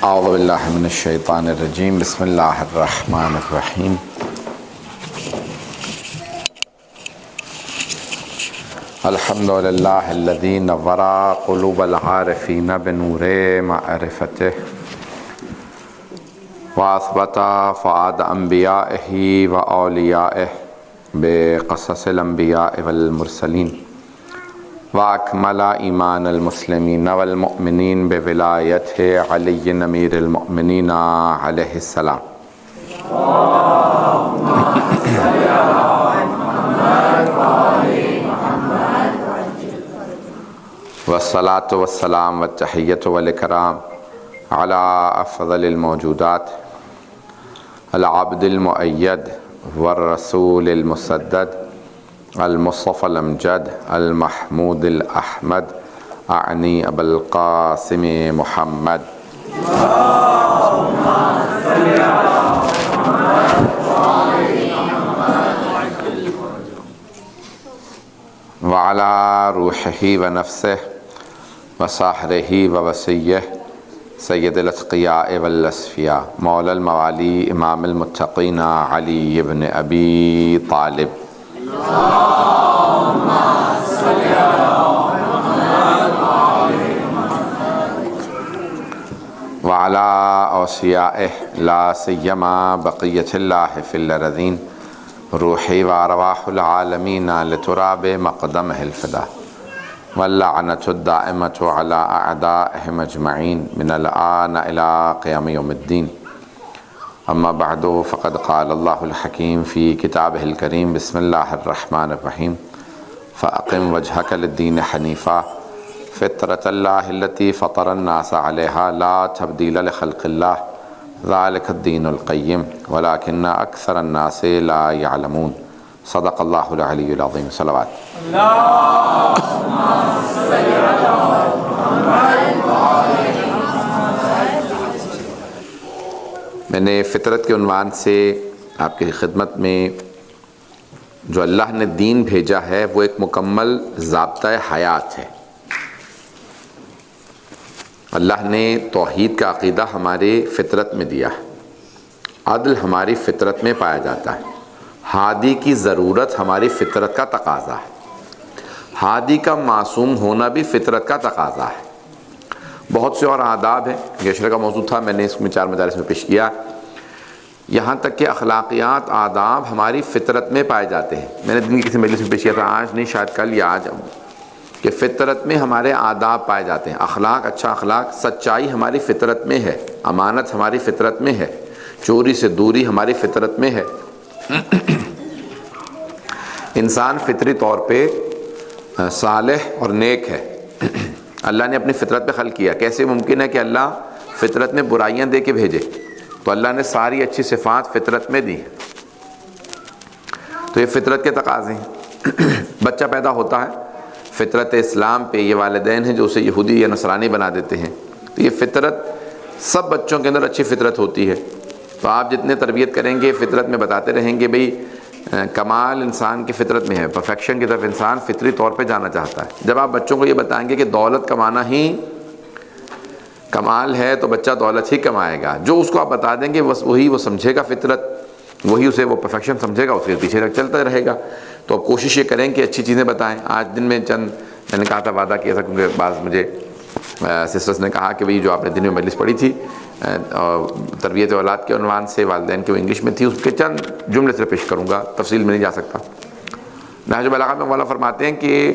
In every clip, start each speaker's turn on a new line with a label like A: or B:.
A: اعوذ باللہ من الشیطان الرجیم بسم اللہ الرحمن الرحیم الحمد للہ الذی نور قلوب العارفین بنور معرفتہ واثبت فؤاد انبیائہ واولیائہ بقصص الانبیاء والمرسلین وَأَكْمَلَ إِيمَانَ الْمُسْلِمِينَ وَالْمُؤْمِنِينَ بِوِلَایَتِ عَلِيٍّ أَمِيرِ الْمُؤْمِنِينَ عَلَيْهِ السَّلَامُ والصلاة والسلام والتحية والإكرام على أفضل الموجودات العبد المؤيد والرسول المسدد المصطفى الأمجد المحمود الأحمد أعني أبا القاسم محمد وعلى روحه ونفسه وصاحره ووصيه سيد الأتقياء والأصفياء مولى الموالي إمام المتقين علي بن أبي طالب وعلى أوصيائه لا سيما بقية الله في الأرضين روحي وأرواح العالمين لتراب مقدمه الفداء واللعنة الدائمة على أعدائهم أجمعين من الآن إلى قيام يوم الدين اما بعد فقد قال الله الحكيم في كتابه الكريم بسم الله الرحمن الرحيم فأقم وجهك للدين حنيفا فطرة الله التي فطر الناس عليها لا تبديل لخلق الله ذلك الدين القيم ولكن أكثر الناس لا يعلمون صدق الله العلي العظيم صلوات اللهم صل على میں نے فطرت کے عنوان سے آپ کی خدمت میں جو اللہ نے دین بھیجا ہے وہ ایک مکمل ضابطۂ حیات ہے۔ اللہ نے توحید کا عقیدہ ہمارے فطرت میں دیا ہے، عدل ہماری فطرت میں پایا جاتا ہے، ہادی کی ضرورت ہماری فطرت کا تقاضا ہے، ہادی کا معصوم ہونا بھی فطرت کا تقاضا ہے۔ بہت سے اور آداب ہیں، گشرے کا موضوع تھا، میں نے اس میں 4 مدارس میں پیش کیا، یہاں تک کہ اخلاقیات آداب ہماری فطرت میں پائے جاتے ہیں۔ میں نے دن کی کسی مجلس میں پیش کیا تھا، آج نہیں شاید کل یا آج، کہ فطرت میں ہمارے آداب پائے جاتے ہیں، اخلاق، اچھا اخلاق، سچائی ہماری فطرت میں ہے، امانت ہماری فطرت میں ہے، چوری سے دوری ہماری فطرت میں ہے۔ انسان فطری طور پہ صالح اور نیک ہے، اللہ نے اپنی فطرت پہ خلق کیا۔ کیسے ممکن ہے کہ اللہ فطرت میں برائیاں دے کے بھیجے؟ تو اللہ نے ساری اچھی صفات فطرت میں دی، تو یہ فطرت کے تقاضے ہیں۔ بچہ پیدا ہوتا ہے فطرت اسلام پہ، یہ والدین ہیں جو اسے یہودی یا نصرانی بنا دیتے ہیں، تو یہ فطرت سب بچوں کے اندر اچھی فطرت ہوتی ہے، تو آپ جتنے تربیت کریں گے فطرت میں بتاتے رہیں گے بھئی کمال انسان کی فطرت میں ہے، پرفیکشن کی طرف انسان فطری طور پہ جانا چاہتا ہے۔ جب آپ بچوں کو یہ بتائیں گے کہ دولت کمانا ہی کمال ہے تو بچہ دولت ہی کمائے گا، جو اس کو آپ بتا دیں گے بس وہی وہ سمجھے گا، فطرت وہی اسے وہ پرفیکشن سمجھے گا، اس کے پیچھے تک چلتا رہے گا۔ تو اب کوشش یہ کریں کہ اچھی چیزیں بتائیں۔ آج دن میں میں نے کہا تھا، وعدہ کیا تھا، کیونکہ بعض مجھے سسٹرس نے کہا کہ بھئی جو آپ نے دن میں مجلس پڑھی تھی تربیت اولاد کے عنوان سے، والدین کی وہ انگلش میں تھی، اس کے چند جملے سے پیش کروں گا، تفصیل میں نہیں جا سکتا۔ نہج البلاغہ میں مولانا فرماتے ہیں کہ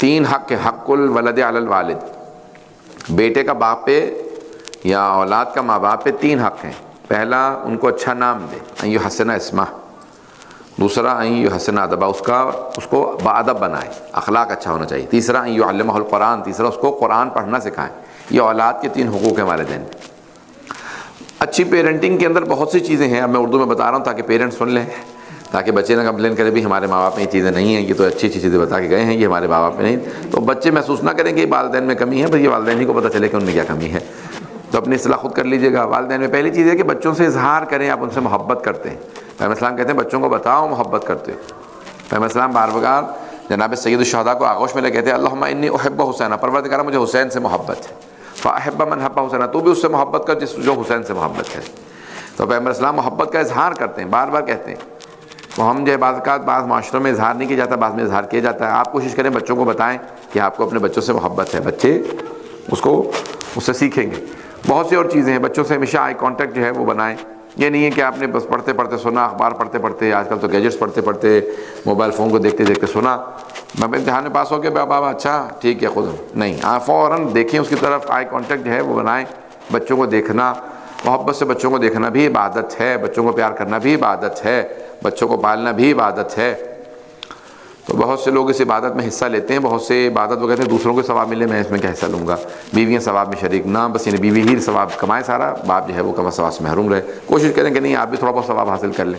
A: 3 حق ہے، حق الولد علی الوالد، بیٹے کا باپ پہ یا اولاد کا ماں باپ پہ 3 حق ہیں۔ پہلا، ان کو اچھا نام دے، ان یحسن اسمہ، دوسرا ان یحسن ادبہ، اس کو باادب بنائے، اخلاق اچھا ہونا چاہیے، تیسرا ان یعلمہ القرآن، تیسرا اس کو قرآن پڑھنا سکھائیں۔ یہ اولاد کے 3 حقوق ہیں والدین۔ اچھی پیرنٹنگ کے اندر بہت سی چیزیں ہیں، اب میں اردو میں بتا رہا ہوں تاکہ پیرنٹس سن لیں، تاکہ بچے نہ کمپلین کریں بھی ہمارے ماں باپ میں یہ چیزیں نہیں ہیں، یہ تو اچھی اچھی چیزیں بتا کے گئے ہیں، یہ ہمارے ماں باپ میں نہیں، تو بچے محسوس نہ کریں کہ یہ والدین میں کمی ہے، بس یہ والدین ہی کو پتہ چلے کہ ان میں کیا کمی ہے۔ تو اپنی اصلاح خود کر لیجیے گا۔ والدین میں پہلی چیز ہے کہ بچوں سے اظہار کریں، آپ ان سے محبت کرتے ہیں۔ پیغمبر اسلام کہتے ہیں بچوں کو بتاؤ محبت کرتے ہو۔ پیغمبر اسلام بار بار جناب سید الشہداء کو آغوش میں لے کہتے ہیں اللہم انی احب حسین، پروردگار مجھے حسین سے محبت ہے۔ فَأَحِبَّ مَنْ حَبَّ حُسَيْنًا، تو بھی اس سے محبت کر جو حسین سے محبت ہے. تو پیغمبر اسلام محبت کا اظہار کرتے ہیں، بار بار کہتے ہیں. تو ہم جو بعض اوقات بعض معاشروں میں اظہار نہیں کیا جاتا، بعض میں اظہار کیا جاتا ہے. آپ کوشش کریں بچوں کو بتائیں کہ آپ کو اپنے بچوں سے محبت ہے، بچے اس سے سیکھیں گے. بہت سی اور چیزیں ہیں، بچوں سے ہمیشہ آئی کانٹیکٹ جو ہے وہ بنائیں. یہ نہیں ہے کہ آپ نے بس پڑھتے پڑھتے سنا، اخبار پڑھتے پڑھتے، آج کل تو گیجٹس پڑھتے پڑھتے، موبائل فون کو دیکھتے دیکھتے سنا، میں امتحان میں پاس ہو گیا بابا اچھا ٹھیک ہے خود نہیں. آپ فوراً دیکھیں اس کی طرف، آئی کانٹیکٹ جو ہے وہ بنائیں. بچوں کو دیکھنا، محبت سے بچوں کو دیکھنا بھی عبادت ہے، بچوں کو پیار کرنا بھی عبادت ہے، بچوں کو پالنا بھی عبادت ہے. تو بہت سے لوگ اس عبادت میں حصہ لیتے ہیں، بہت سے عبادت وہ کہتے ہیں دوسروں کو ثواب ملے، میں اس میں کیا حصہ لوں گا. بیویاں ثواب میں شریک نہ، بس یعنی بیوی ہی ثواب کمائے سارا، باپ جو ہے وہ کم ثواب سے محروم رہے. کوشش کریں کہ نہیں آپ بھی تھوڑا بہت ثواب حاصل کر لیں.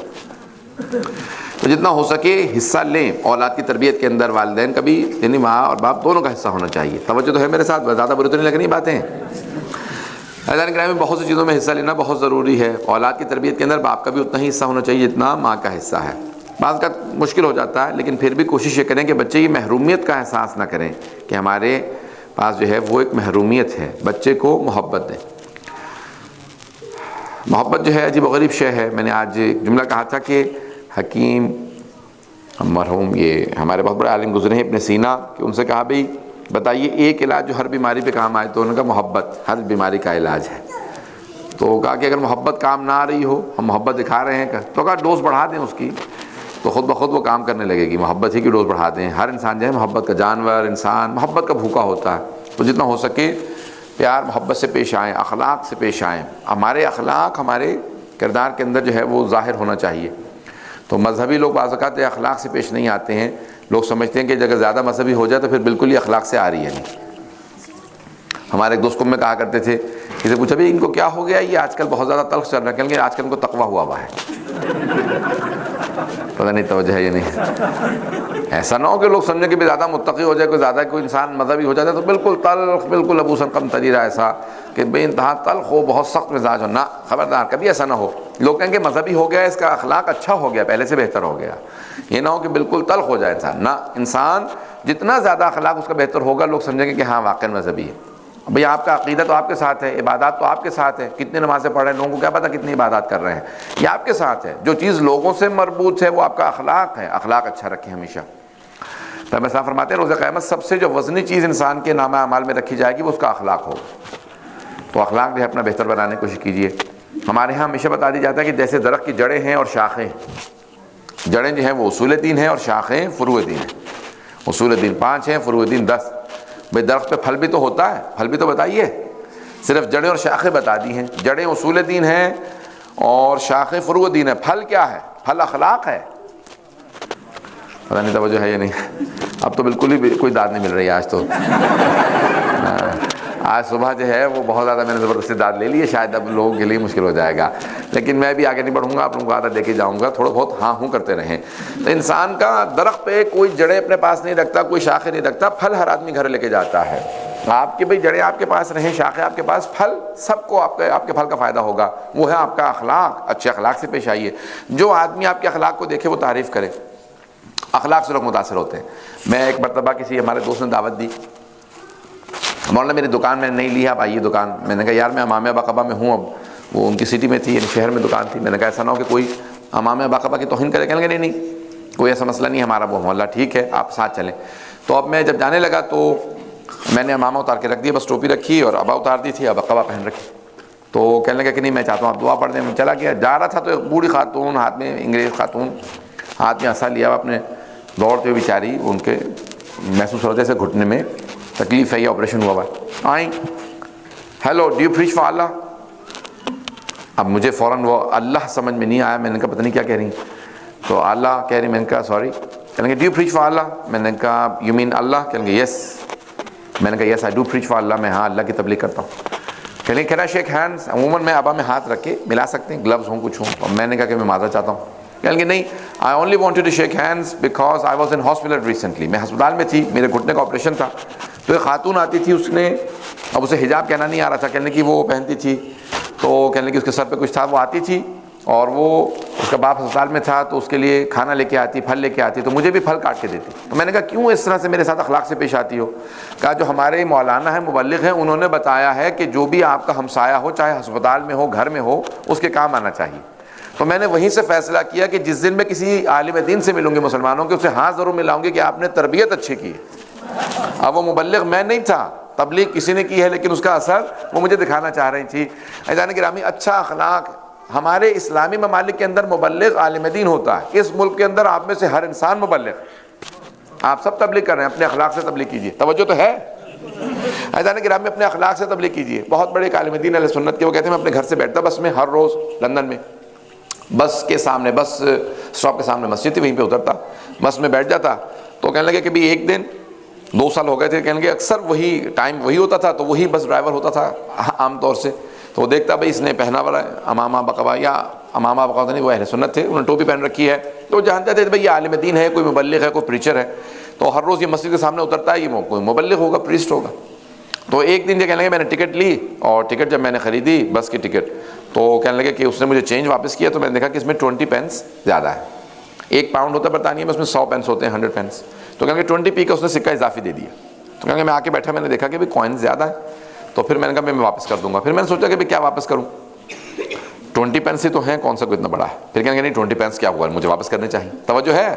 A: تو جتنا ہو سکے حصہ لیں اولاد کی تربیت کے اندر. والدین کا بھی یعنی ماں اور باپ دونوں کا حصہ ہونا چاہیے. توجہ تو ہے میرے ساتھ، زیادہ بری تو نہیں لگنی باتیں. عزیزان کرام میں بہت سی چیزوں میں حصہ لینا بہت ضروری ہے. اولاد کی تربیت کے اندر باپ کا بھی اتنا ہی حصہ ہونا چاہیے جتنا ماں کا حصہ ہے. بعض کا مشکل ہو جاتا ہے، لیکن پھر بھی کوشش یہ کریں کہ بچے کی محرومیت کا احساس نہ کریں کہ ہمارے پاس جو ہے وہ ایک محرومیت ہے. بچے کو محبت دیں. محبت جو ہے عجیب و غریب شے ہے. میں نے آج ایک جملہ کہا تھا کہ حکیم مرحوم یہ ہمارے بہت بڑے عالم گزرے ہیں ابن سینا، کہ ان سے کہا بھئی بتائیے ایک علاج جو ہر بیماری پہ کام آئے، تو انہوں نے کہا محبت ہر بیماری کا علاج ہے. تو کہا کہ اگر محبت کام نہ آ رہی ہو، ہم محبت دکھا رہے ہیں، تو کہا ڈوز بڑھا دیں اس کی، تو خود بخود وہ کام کرنے لگے گی. محبت ہی کی ڈوز بڑھا دیں. ہر انسان جو ہے محبت کا جانور، انسان محبت کا بھوکا ہوتا ہے. تو جتنا ہو سکے پیار محبت سے پیش آئیں، اخلاق سے پیش آئیں. ہمارے اخلاق ہمارے کردار کے اندر جو ہے وہ ظاہر ہونا چاہیے. تو مذہبی لوگ بعض اوقات اخلاق سے پیش نہیں آتے ہیں. لوگ سمجھتے ہیں کہ اگر زیادہ مذہبی ہو جائے تو پھر بالکل ہی اخلاق سے آ رہی ہے. نہیں. ہمارے ایک دوست کو میں کہا کرتے تھے، کسی پوچھا بھی ان کو کیا ہو گیا، یہ آج کل بہت زیادہ تلخ چل رہا ہے. کہیں گے آج کل ان کو تقویٰ ہوا ہے. پتہ نہیں توجہ ہے یا نہیں. ایسا نہ ہو کہ لوگ سمجھیں کہ بھی زیادہ متقی ہو جائے، کوئی زیادہ کوئی انسان مذہبی ہو جاتا ہے تو بالکل تلخ، بالکل ابو سرقم تریرا، ایسا کہ بے انتہا تلخ ہو، بہت سخت مزاج ہو. نہ، خبردار کبھی ایسا نہ ہو. لوگ کہیں گے مذہبی ہو گیا، اس کا اخلاق اچھا ہو گیا، پہلے سے بہتر ہو گیا. یہ نہ ہو کہ بالکل تلخ ہو جائے انسان. نہ، انسان جتنا زیادہ اخلاق اس کا بہتر ہوگا، لوگ سمجھیں گے کہ ہاں واقعی مذہبی ہے. بھئی آپ کا عقیدہ تو آپ کے ساتھ ہے، عبادات تو آپ کے ساتھ ہے. کتنے نمازیں پڑھ رہے ہیں، لوگوں کو کیا پتہ کتنی عبادات کر رہے ہیں، یہ آپ کے ساتھ ہے. جو چیز لوگوں سے مربوط ہے وہ آپ کا اخلاق ہے. اخلاق اچھا رکھیں ہمیشہ. پیغمبر صاحب فرماتے ہیں روز قیامت سب سے جو وزنی چیز انسان کے نامہ اعمال میں رکھی جائے گی وہ اس کا اخلاق ہوگا. تو اخلاق جو ہے اپنا بہتر بنانے کی کوشش کیجیے. ہمارے ہاں ہمیشہ بتا دی جاتا ہے کہ جیسے درخت کی جڑیں ہیں اور شاخیں ہیں. جڑیں جو ہیں وہ اصول دین ہیں اور شاخیں فروع دین ہیں. اصول دین 5 ہیں، فروع دین 10. بھئی درخت پہ پھل بھی تو ہوتا ہے، پھل بھی تو بتائیے. صرف جڑیں اور شاخیں بتا دی ہیں. جڑیں اصول دین ہیں اور شاخیں فروع دین ہے. پھل کیا ہے؟ پھل اخلاق ہے. پتہ نہیں توجہ ہے یا نہیں. اب تو بالکل ہی کوئی داد نہیں مل رہی آج تو. آج صبح جو ہے وہ بہت زیادہ میں نے زبردستی داد لے لی ہے، شاید اب لوگوں کے لیے مشکل ہو جائے گا. لیکن میں بھی آگے نہیں بڑھوں گا، آپ لوگوں کو عادت دے کے جاؤں گا، تھوڑا بہت ہاں ہوں کرتے رہیں. تو انسان کا درخت پہ کوئی جڑیں اپنے پاس نہیں رکھتا، کوئی شاخیں نہیں رکھتا. پھل ہر آدمی گھر لے کے جاتا ہے. آپ کے بھئی جڑیں آپ کے پاس رہیں، شاخیں آپ کے پاس، پھل سب کو آپ کے پھل کا فائدہ ہوگا. وہ ہے آپ کا اخلاق. اچھے اخلاق سے پیش آئیے. جو آدمی آپ کے اخلاق کو دیکھے وہ تعریف کرے. اخلاق سے لوگ متاثر ہوتے ہیں. میں ایک مرتبہ کسی ہمارے دوست نے دعوت دی، مولانا میری دکان میں نہیں لی ہے، آپ آئیے دکان. میں نے کہا یار میں امام باقبہ میں ہوں. اب وہ ان کی سٹی میں تھی، یعنی شہر میں دکان تھی. میں نے کہا ایسا نہ ہو کہ کوئی امام باقبہ کی توہین کرے. کہنے لگے نہیں کوئی ایسا مسئلہ نہیں ہمارا، وہ محلہ ٹھیک ہے، آپ ساتھ چلیں. تو اب میں جب جانے لگا تو میں نے امامہ اتار کے رکھ دیا، بس ٹوپی رکھی اور ابا اتار دی تھی، اب عقبہ پہن رکھی. تو کہنے لگا کہ نہیں میں چاہتا ہوں آپ دعا پڑھ دیں. میں چلا گیا، جا رہا تھا تو ایک بوڑھی خاتون ہاتھ میں، انگریز خاتون ہاتھ میں عصا لیا اپنے، دوڑتے ہوئے بیچاری، ان کے محسوس ہو جیسے گھٹنے میں تکلیف ہے یا آپریشن ہوا ہوا. آئیں، hello do you preach for Allah. اب مجھے فوراً وہ اللہ سمجھ میں نہیں آیا. میں نے کہا پتہ نہیں کیا کہہ رہی. تو اللہ کہہ رہی. میں نے کہا سوری. کہنے ڈو یو پریچ فار اللہ. میں نے کہا یو مین اللہ. کہنے یس. میں نے کہا یس آئی ڈو پریچ فار اللہ. میں ہاں اللہ کی تبلیغ کرتا ہوں. کہنے کین آئی شیک ہینڈس. عموماً میں ابا میں ہاتھ رکھ کے ملا سکتے ہیں، گلوز ہوں کچھ ہوں. اور میں نے کہا کہ میں معذرت چاہتا ہوں. کہنے نہیں I only wanted to shake hands because I was in hospital recently. میں ہسپتال میں تھی، میرے گھٹنے کا آپریشن تھا. تو ایک خاتون آتی تھی، اس نے، اب اسے حجاب کہنا نہیں آ رہا تھا، کہنے کی وہ پہنتی تھی، تو کہنے کی اس کے سر پہ کچھ تھا، وہ آتی تھی اور وہ اس کا باپ ہسپتال میں تھا تو اس کے لیے کھانا لے کے آتی، پھل لے کے آتی، تو مجھے بھی پھل کاٹ کے دیتی. تو میں نے کہا کیوں اس طرح سے میرے ساتھ اخلاق سے پیش آتی ہو؟ کہا جو ہمارے مولانا ہیں، مبلغ ہیں، انہوں نے بتایا ہے کہ جو بھی آپ کا ہمسایہ ہو، چاہے ہسپتال میں ہو، گھر میں ہو، اس کے کام آنا چاہیے. تو میں نے وہیں سے فیصلہ کیا کہ جس دن میں کسی عالم دین سے ملوں گی مسلمانوں کے، اسے ہاں ضرور ملاؤں گی کہ آپ نے تربیت اچھی کی ہے. اب وہ مبلغ میں نہیں تھا، تبلیغ کسی نے کی ہے، لیکن اس کا اثر وہ مجھے دکھانا چاہ رہی تھی. عزیزان گرامی، اچھا اخلاق ہمارے اسلامی ممالک کے اندر مبلغ عالم دین ہوتا ہے. اس ملک کے اندر آپ میں سے ہر انسان مبلغ. آپ سب تبلیغ کر رہے ہیں، اپنے اخلاق سے تبلیغ کیجیے. توجہ تو ہے؟ عزیزان گرامی، اپنے اخلاق سے تبلیغ کیجیے. بہت بڑے عالم دین اہل سنت کے، وہ کہتے ہیں میں اپنے گھر سے بیٹھتا بس میں ہر روز لندن میں، بس کے سامنے، بس اسٹاپ کے سامنے مسجد تھی، وہیں پہ اترتا، بس میں بیٹھ جاتا. تو کہنے لگے کہ بھی ایک دن 2 سال ہو گئے تھے، کہنے لگے اکثر وہی ٹائم وہی ہوتا تھا، تو وہی بس ڈرائیور ہوتا تھا عام طور سے. تو وہ دیکھتا بھائی اس نے پہنا ہوا ہے امامہ بقوا، یا امامہ بقوا نہیں، وہ اہل سنت تھے، انہوں نے ٹوپی پہن رکھی ہے. تو جانتے تھے بھائی یہ عالم دین ہے، کوئی مبلغ ہے، کوئی پریچر ہے. تو ہر روز یہ مسجد کے سامنے اترتا ہے، یہ کوئی مبلغ ہوگا، پریسٹ ہوگا. تو ایک دن یہ کہنے لگے میں نے ٹکٹ لی، اور ٹکٹ جب میں نے خریدی بس کی ٹکٹ، تو کہنے لگے کہ اس نے مجھے چینج واپس کیا. تو میں نے دیکھا کہ اس میں 20 پینس زیادہ ہے. 1 پاؤنڈ ہوتا ہے برطانیہ میں، اس میں 100 پینس ہوتے ہیں، 100 پینس. تو کہنے لگے 20 پی کا اس نے سکہ اضافی دے دیا. تو کہنے لگے میں آ کے بیٹھا، میں نے دیکھا کہ کوائن زیادہ ہے. تو پھر میں نے کہا میں واپس کر دوں گا. پھر میں نے سوچا کہ کیا واپس کروں، 20 پینس ہی تو ہیں، کون سا کوئی اتنا بڑا ہے. پھر کہنے لگے نہیں 20 پینس کیا ہوا، مجھے واپس کرنے چاہیے. توجہ ہے؟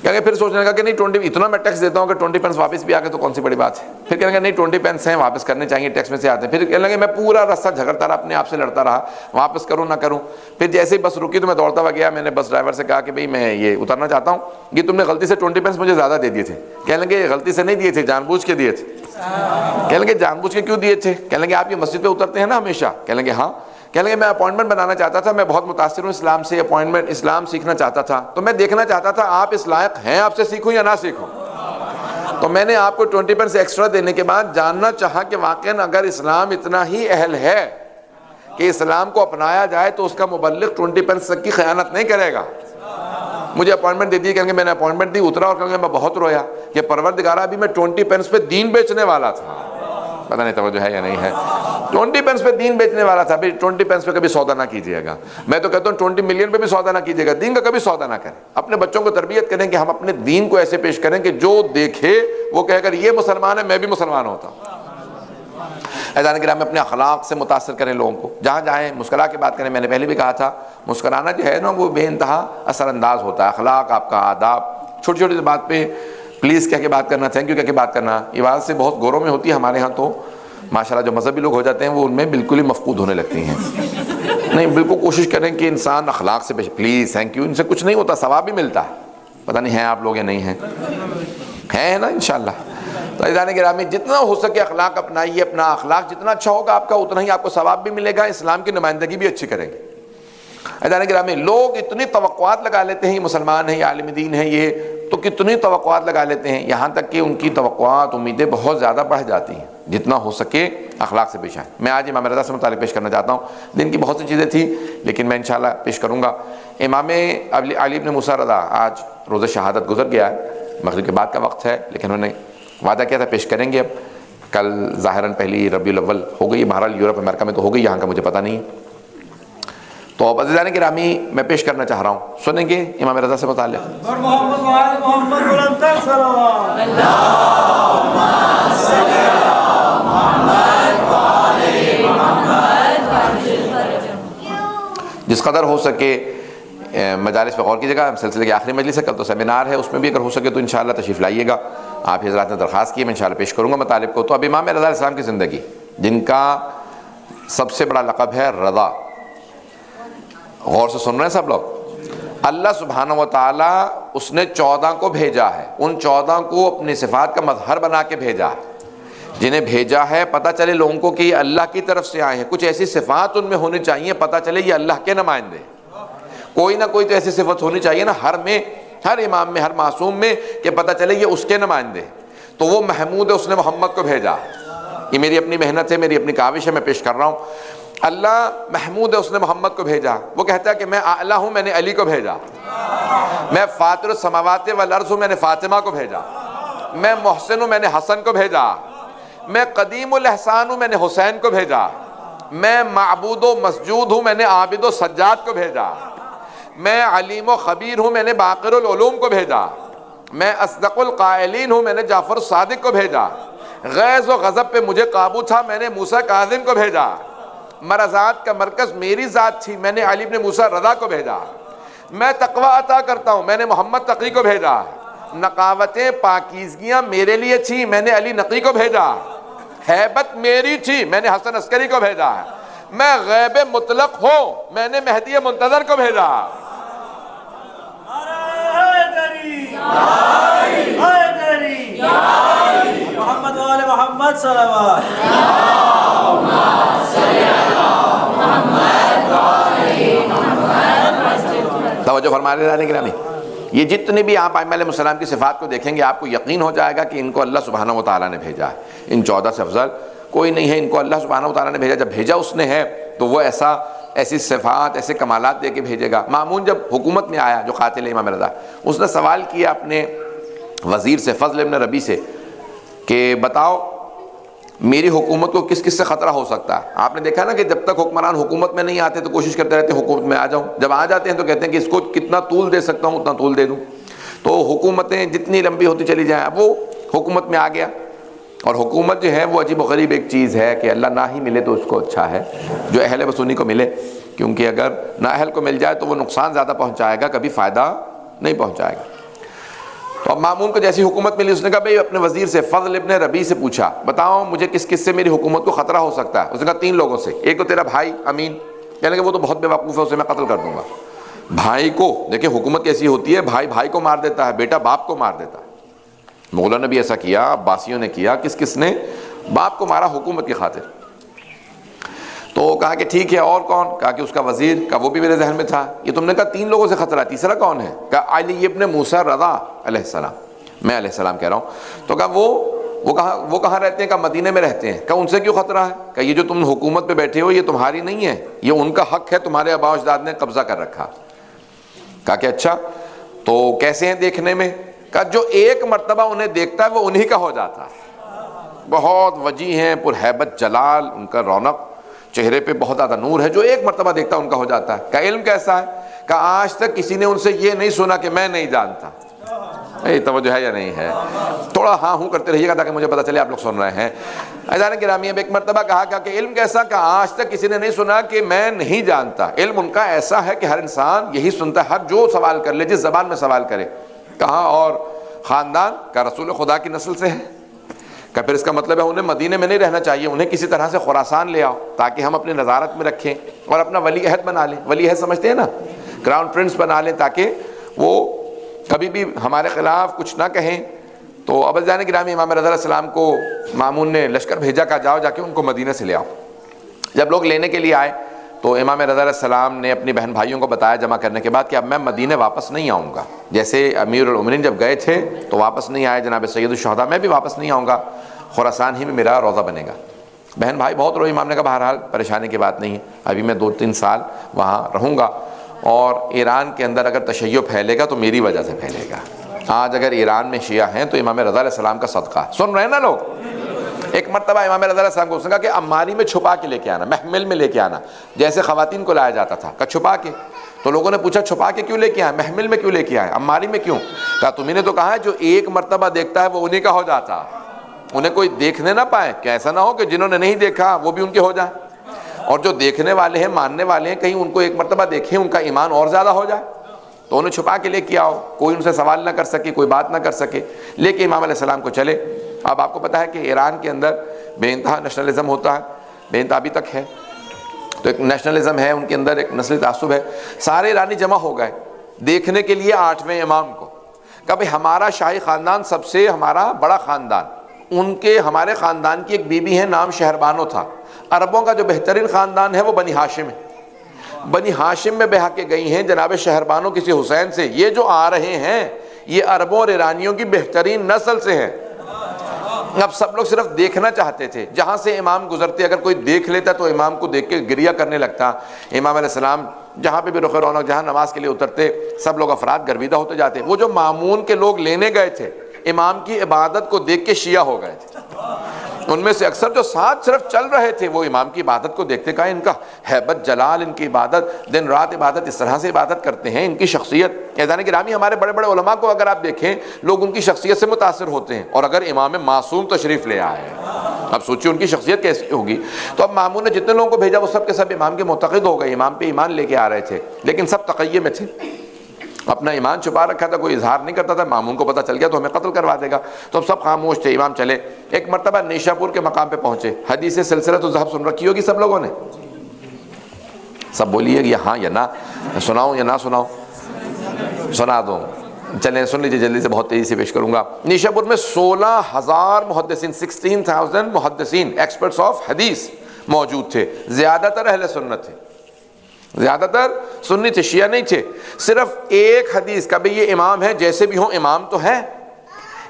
A: کہنے پھر سوچنے لگا کہ نہیں 20 اتنا میں ٹیکس دیتا ہوں کہ 20 پینس واپس بھی آ گئے تو کون سی بڑی بات ہے. پھر کہنے لگا نہیں 20 پینس ہیں، واپس کرنے چاہیے، ٹیکس میں سے آتے ہیں. پھر کہنے لگے میں پورا راستہ جھگڑتا رہا، اپنے آپ سے لڑتا رہا، واپس کروں نہ کروں. پھر جیسے ہی بس رکی تو میں دوڑتا ہوا گیا. میں نے بس ڈرائیور سے کہا کہ بھئی میں یہ اترنا چاہتا ہوں، یہ تم نے غلطی سے 20 پینس مجھے زیادہ دے دیے تھے. کہنے لگے غلطی سے نہیں دیے تھے، جان بوجھ کے دیے تھے. کہنے لگے جان بوجھ کے کیوں دیے تھے؟ کہنے لگے آپ یہ مسجد پہ اترتے ہیں نا ہمیشہ. کہنے لگے ہاں. کہنے لگے میں اپوائنٹمنٹ بنانا چاہتا تھا، میں بہت متاثر ہوں اسلام سے، اپوائنٹمنٹ اسلام سیکھنا چاہتا تھا. تو میں دیکھنا چاہتا تھا آپ اس لائق ہیں آپ سے سیکھوں یا نہ سیکھوں. تو میں نے آپ کو 20 پینس ایکسٹرا دینے کے بعد جاننا چاہا کہ واقعاً اگر اسلام اتنا ہی اہل ہے کہ اسلام کو اپنایا جائے تو اس کا مبلغ 20 پینس تک کی خیانت نہیں کرے گا. مجھے اپوائنٹمنٹ دے دی. کہیں گے میں نے اپوائنٹمنٹ دی، اترا اور کہیں گے میں بہت رویا کہ پروردگارہ ابھی میں 20 پینس پہ دین بیچنے والا تھا. پتہ نہیں توجہ ہے یا نہیں ہے. 20 پینس پہ دین بیچنے والا تھا. بھائی 20 پینس پہ کبھی سودا نہ کیجیے گا. میں تو کہتا ہوں 20 ملین پہ بھی سودا نہ کیجیے گا، دین کا کبھی سودا نہ کریں. اپنے بچوں کو تربیت کریں کہ ہم اپنے دین کو ایسے پیش کریں کہ جو دیکھے وہ کہے اگر یہ مسلمان ہے میں بھی مسلمان ہوتا ہوں. عزیزان کرام، اپنے اخلاق سے متاثر کریں لوگوں کو. جہاں جائیں مسکرا کے بات کریں. میں نے پہلے بھی کہا تھا مسکرانا جو ہے نا وہ بے انتہا اثر انداز ہوتا ہے. اخلاق، آپ کا آداب، چھوٹی چھوٹی بات پہ پلیز کہہ کے بات کرنا، تھینک یو کہہ کے بات کرنا. یہ بات سے بہت غوروں میں ہوتی ہے ہمارے ہاں. تو ماشاءاللہ جو مذہبی لوگ ہو جاتے ہیں وہ ان میں بالکل ہی مفقود ہونے لگتی ہیں. نہیں، بالکل کوشش کریں کہ انسان اخلاق سے پلیز تھینک یو، ان سے کچھ نہیں ہوتا، ثواب بھی ملتا ہے. پتہ نہیں ہیں آپ لوگ یا نہیں ہیں؟ ہیں نا انشاءاللہ. تو عزیزان گرامی، جتنا ہو سکے اخلاق اپنائیے. اپنا اخلاق جتنا اچھا ہوگا آپ کا اتنا ہی آپ کو ثواب بھی ملے گا، اسلام کی نمائندگی بھی اچھی کریں گے. عزیزان گرامی، لوگ اتنی توقعات لگا لیتے ہیں یہ مسلمان ہیں، یہ عالم دین ہیں، یہ تو کتنی توقعات لگا لیتے ہیں، یہاں تک کہ ان کی توقعات امیدیں بہت زیادہ بڑھ جاتی ہیں. جتنا ہو سکے اخلاق سے پیش آئیں. میں آج امام رضا سے متعلق پیش کرنا چاہتا ہوں. دن کی بہت سی چیزیں تھیں لیکن میں انشاءاللہ پیش کروں گا. امام علی بن موسیٰ رضا آج روز شہادت گزر گیا ہے، مغرب کے بعد کا وقت ہے، لیکن انہوں نے وعدہ کیا تھا پیش کریں گے. اب کل ظاہراً پہلی ربیع الاول ہو گئی، بہرحال یورپ امریکہ میں تو ہو گئی، یہاں کا مجھے پتہ نہیں. تو اب عزیزان گرامی میں پیش کرنا چاہ رہا ہوں، سنیں گے امام رضا سے متعلق. جس قدر ہو سکے مجالس پہ غور کیجیے گا. سلسلے کی آخری مجلس ہے، کل تو سیمینار ہے، اس میں بھی اگر ہو سکے تو انشاءاللہ تشریف لائیے گا. آپ حضرات نے درخواست کی، میں انشاءاللہ پیش کروں گا مطالب کو. تو اب امام رضا علیہ السلام کی زندگی، جن کا سب سے بڑا لقب ہے رضا. غور سے سن رہے ہیں سب لوگ؟ اللہ سبحانہ و تعالیٰ اس نے 14 کو بھیجا ہے، ان 14 کو اپنی صفات کا مظہر بنا کے بھیجا ہے. جنہیں بھیجا ہے پتہ چلے لوگوں کو کہ یہ اللہ کی طرف سے آئے ہیں. کچھ ایسی صفات ان میں ہونی چاہیے پتہ چلے یہ اللہ کے نمائندے. کوئی نہ کوئی تو ایسی صفت ہونی چاہیے نا ہر میں، ہر امام میں، ہر معصوم میں، کہ پتہ چلے یہ اس کے نمائندے. تو وہ محمود ہے، اس نے محمد کو بھیجا. یہ میری اپنی محنت ہے، میری اپنی کاوش ہے، میں پیش کر رہا ہوں. اللہ محمود ہے، اس نے محمد کو بھیجا. وہ کہتا ہے کہ میں اعلی ہوں، میں نے علی کو بھیجا. میں فاطر السماوات والارض ہوں، میں نے فاطمہ کو بھیجا. میں محسن ہوں، میں نے حسن کو بھیجا. میں قدیم الاحسان ہوں، میں نے حسین کو بھیجا. میں معبود و مسجود ہوں، میں نے عابد و سجاد کو بھیجا، میں علیم و خبیر ہوں، میں نے باقر العلوم کو بھیجا، میں اصدق القائلین ہوں، میں نے جعفر الصادق کو بھیجا، غیظ و غضب پہ مجھے قابو تھا، میں نے موسیٰ کاظم کو بھیجا، مرضات کا مرکز میری ذات تھی، میں نے علی بن موسیٰ رضا کو بھیجا، میں تقوی عطا کرتا ہوں، میں نے محمد تقی کو بھیجا، نقاوتیں پاکیزگیاں میرے لیے تھیں، میں نے علی نقی کو بھیجا، ہیبت میری تھی، میں نے حسن عسکری کو بھیجا، میں غیب مطلق ہوں، میں نے مہدی منتظر کو بھیجا۔
B: محمد وآل محمد صلوات۔
A: توجہ فرمانے رہنے گرامی، یہ جتنے بھی آپ ائمہ علیہ السلام کی صفات کو دیکھیں گے آپ کو یقین ہو جائے گا کہ ان کو اللہ سبحانہ و تعالیٰ نے بھیجا ہے، ان 14 سے افضل کوئی نہیں ہے، ان کو اللہ سبحانہ و تعالیٰ نے بھیجا، جب بھیجا اس نے ہے تو وہ ایسی صفات ایسے کمالات دے کے بھیجے گا۔ مامون جب حکومت میں آیا جو قاتل امام رضا، اس نے سوال کیا اپنے وزیر سے فضل ابن ربی سے کہ بتاؤ میری حکومت کو کس کس سے خطرہ ہو سکتا ہے؟ آپ نے دیکھا نا کہ جب تک حکمران حکومت میں نہیں آتے تو کوشش کرتے رہتے ہیں حکومت میں آ جاؤں، جب آ جاتے ہیں تو کہتے ہیں کہ اس کو کتنا طول دے سکتا ہوں اتنا طول دے دوں، تو حکومتیں جتنی لمبی ہوتی چلی جائیں۔ اب وہ حکومت میں آ گیا، اور حکومت جو ہے وہ عجیب و غریب ایک چیز ہے کہ اللہ نہ ہی ملے تو اس کو اچھا ہے، جو اہل بس انہی کو ملے، کیونکہ اگر نہ اہل کو مل جائے تو وہ نقصان زیادہ پہنچائے گا، کبھی فائدہ نہیں پہنچائے گا۔ تو اب مامون کو جیسی حکومت ملی اس نے کہا بھئی اپنے وزیر سے فضل ابن ربی سے پوچھا بتاؤ مجھے کس کس سے میری حکومت کو خطرہ ہو سکتا ہے؟ اس نے کہا 3 لوگوں سے، ایک تو تیرا بھائی امین، کہنے کہ وہ تو بہت بے وقوف ہے، اسے میں قتل کر دوں گا۔ بھائی کو دیکھیں حکومت کیسی ہوتی ہے، بھائی بھائی کو مار دیتا ہے، بیٹا باپ کو مار دیتا ہے۔ مغلوں نے بھی ایسا کیا، عباسیوں نے کیا، کس نے باپ کو مارا حکومت کی خاطر۔ تو کہا کہ ٹھیک ہے اور کون؟ کہا کہ اس کا وزیر، کہا وہ بھی میرے ذہن میں تھا۔ یہ تم نے کہا 3 لوگوں سے خطرہ، تیسرا کون ہے؟ کہا علی ابن موسیٰ رضا علیہ السلام، میں علیہ السلام کہہ رہا ہوں۔ تو کہا وہ کہاں رہتے ہیں؟ کہا مدینے میں رہتے ہیں۔ کہا ان سے کیوں خطرہ ہے؟ کہا یہ جو تم حکومت پہ بیٹھے ہو یہ تمہاری نہیں ہے، یہ ان کا حق ہے، تمہارے آباء و اجداد نے قبضہ کر رکھا۔ کہا کہ اچھا تو کیسے ہیں دیکھنے میں؟ کہا جو ایک مرتبہ انہیں دیکھتا ہے وہ انہی کا ہو جاتا ہے، بہت وجیح ہیں، پر ہیبت جلال، ان کا رونق چہرے پہ بہت زیادہ نور ہے، جو ایک مرتبہ دیکھتا ہے ان کا ہو جاتا ہے۔ کہا علم کیسا ہے؟ کہا آج تک کسی نے ان سے یہ نہیں سنا کہ میں نہیں جانتا۔ توجہ ہے یا نہیں ہے؟ تھوڑا ہاں ہوں کرتے رہیے گا تاکہ مجھے پتہ چلے آپ لوگ سن رہے ہیں۔ عزیزان گرامی اب ایک مرتبہ کہا کہ علم کیسا؟ کہ آج تک کسی نے نہیں سنا کہ میں نہیں جانتا۔ علم ان کا ایسا ہے کہ ہر انسان یہی سنتا ہے، ہر جو سوال کر لے، جس زبان میں سوال کرے۔ کہا اور خاندان کا رسول خدا کی نسل سے ہے؟ کہ پھر اس کا مطلب ہے انہیں مدینے میں نہیں رہنا چاہیے، انہیں کسی طرح سے خراسان لے آؤ تاکہ ہم اپنے نظارت میں رکھیں اور اپنا ولی عہد بنا لیں۔ ولی عہد سمجھتے ہیں نا، کراؤن پرنس بنا لیں تاکہ وہ کبھی بھی ہمارے خلاف کچھ نہ کہیں۔ تو اب عزیزان گرامی امام رضا علیہ السلام کو مامون نے لشکر بھیجا، کہا جاؤ جا کے ان کو مدینہ سے لے آؤ۔ جب لوگ لینے کے لیے آئے تو امام رضا علیہ السلام نے اپنی بہن بھائیوں کو بتایا جمع کرنے کے بعد کہ اب میں مدینہ واپس نہیں آؤں گا، جیسے امیر المومنین جب گئے تھے تو واپس نہیں آئے جناب سید الشہداء، میں بھی واپس نہیں آؤں گا، خراسان ہی میں میرا روضہ بنے گا۔ بہن بھائی بہت روئے، امام نے کہا بہرحال پریشانی کی بات نہیں ہے، ابھی میں 2-3 سال وہاں رہوں گا، اور ایران کے اندر اگر تشیع پھیلے گا تو میری وجہ سے پھیلے گا۔ آج اگر ایران میں شیعہ ہیں تو امام رضا علیہ السلام کا صدقہ۔ سن رہے ہیں نا لوگ؟ ایک مرتبہ امام رضا علیہ السلام کو اس نے کہا کہ اماری میں چھپا کے لے کے آنا، محمل میں لے کے آنا، جیسے خواتین کو لایا جاتا تھا، کہا چھپا کے۔ تو لوگوں نے پوچھا چھپا کے کیوں لے کے آئے، محمل میں کیوں لے کے آئے، اماری میں کیوں؟ کہا تمہیں نے تو کہا ہے جو ایک مرتبہ دیکھتا ہے وہ انہی کا ہو جاتا، انہیں کوئی دیکھنے نہ پائے، کہ ایسا نہ ہو کہ جنہوں نے نہیں دیکھا وہ بھی ان کے ہو جائیں، اور جو دیکھنے والے ہیں ماننے والے ہیں کہیں ان کو ایک مرتبہ دیکھیں ان کا ایمان اور زیادہ ہو جائے۔ تو انہیں چھپا کے لے کے آؤ، کوئی ان سے سوال نہ کر سکے، کوئی بات نہ کر سکے، لے کے امام علیہ السلام کو چلے۔ اب آپ کو پتہ ہے کہ ایران کے اندر بے انتہا نیشنلزم ہوتا ہے، بے انتہا ابھی تک ہے، تو ایک نیشنلزم ہے ان کے اندر، ایک نسلی تعصب ہے۔ سارے ایرانی جمع ہو گئے دیکھنے کے لیے 8ویں امام کو۔ کبھی ہمارا شاہی خاندان سب سے ہمارا بڑا خاندان، ان کے ہمارے خاندان کی ایک بیوی ہے نام شہربانو تھا۔ عربوں کا جو بہترین خاندان ہے وہ بنی ہاشم ہے، بنی ہاشم میں بہا کے گئی ہیں جناب شہربانو کسی حسین سے، یہ جو آ رہے ہیں یہ عربوں اور ایرانیوں کی بہترین نسل سے ہیں۔ اب سب لوگ صرف دیکھنا چاہتے تھے، جہاں سے امام گزرتے اگر کوئی دیکھ لیتا تو امام کو دیکھ کے گریہ کرنے لگتا۔ امام علیہ السلام جہاں پہ بھی رخ رونق، جہاں نماز کے لیے اترتے سب لوگ افراد گرویدہ ہوتے جاتے۔ وہ جو مامون کے لوگ لینے گئے تھے امام کی عبادت کو دیکھ کے شیعہ ہو گئے تھے، ان میں سے اکثر جو ساتھ صرف چل رہے تھے وہ امام کی عبادت کو دیکھتے، کہا ان کا ہیبت جلال، ان کی عبادت، دن رات عبادت، اس طرح سے عبادت کرتے ہیں، ان کی شخصیت۔ عزیزان گرامی، ہمارے بڑے بڑے علماء کو اگر آپ دیکھیں، لوگ ان کی شخصیت سے متاثر ہوتے ہیں، اور اگر امام معصوم تشریف لے آئے، اب سوچیے ان کی شخصیت کیسی ہوگی۔ تو اب مامون نے جتنے لوگوں کو بھیجا وہ سب کے سب امام کے معتقد ہو گئے، امام پہ ایمان لے کے آ رہے تھے، لیکن سب تقیے میں تھے، اپنا ایمان چھپا رکھا تھا، کوئی اظہار نہیں کرتا تھا، مامون کو پتہ چل گیا تو ہمیں قتل کروا دے گا، تو اب سب خاموش تھے۔ امام چلے، ایک مرتبہ نیشا پور کے مقام پہ پہنچے، حدیث سلسلۃ الذہب سن رکھی ہوگی سب لوگوں نے، سب بولیے یا ہاں یا نہ، سناؤں یا نہ سناؤں؟ سنا دوں، چلیں سن لیجیے جلدی سے، بہت تیزی سے پیش کروں گا۔ نیشا پور میں 16,000 محدثین، 16,000 محدثین، ایکسپرٹس آف حدیث موجود تھے، زیادہ تر اہل سنت تھے، زیادہ تر سنی تھے، شیعہ نہیں تھے۔ صرف ایک حدیث کا، بھئی یہ امام ہے، جیسے بھی ہوں امام تو ہے،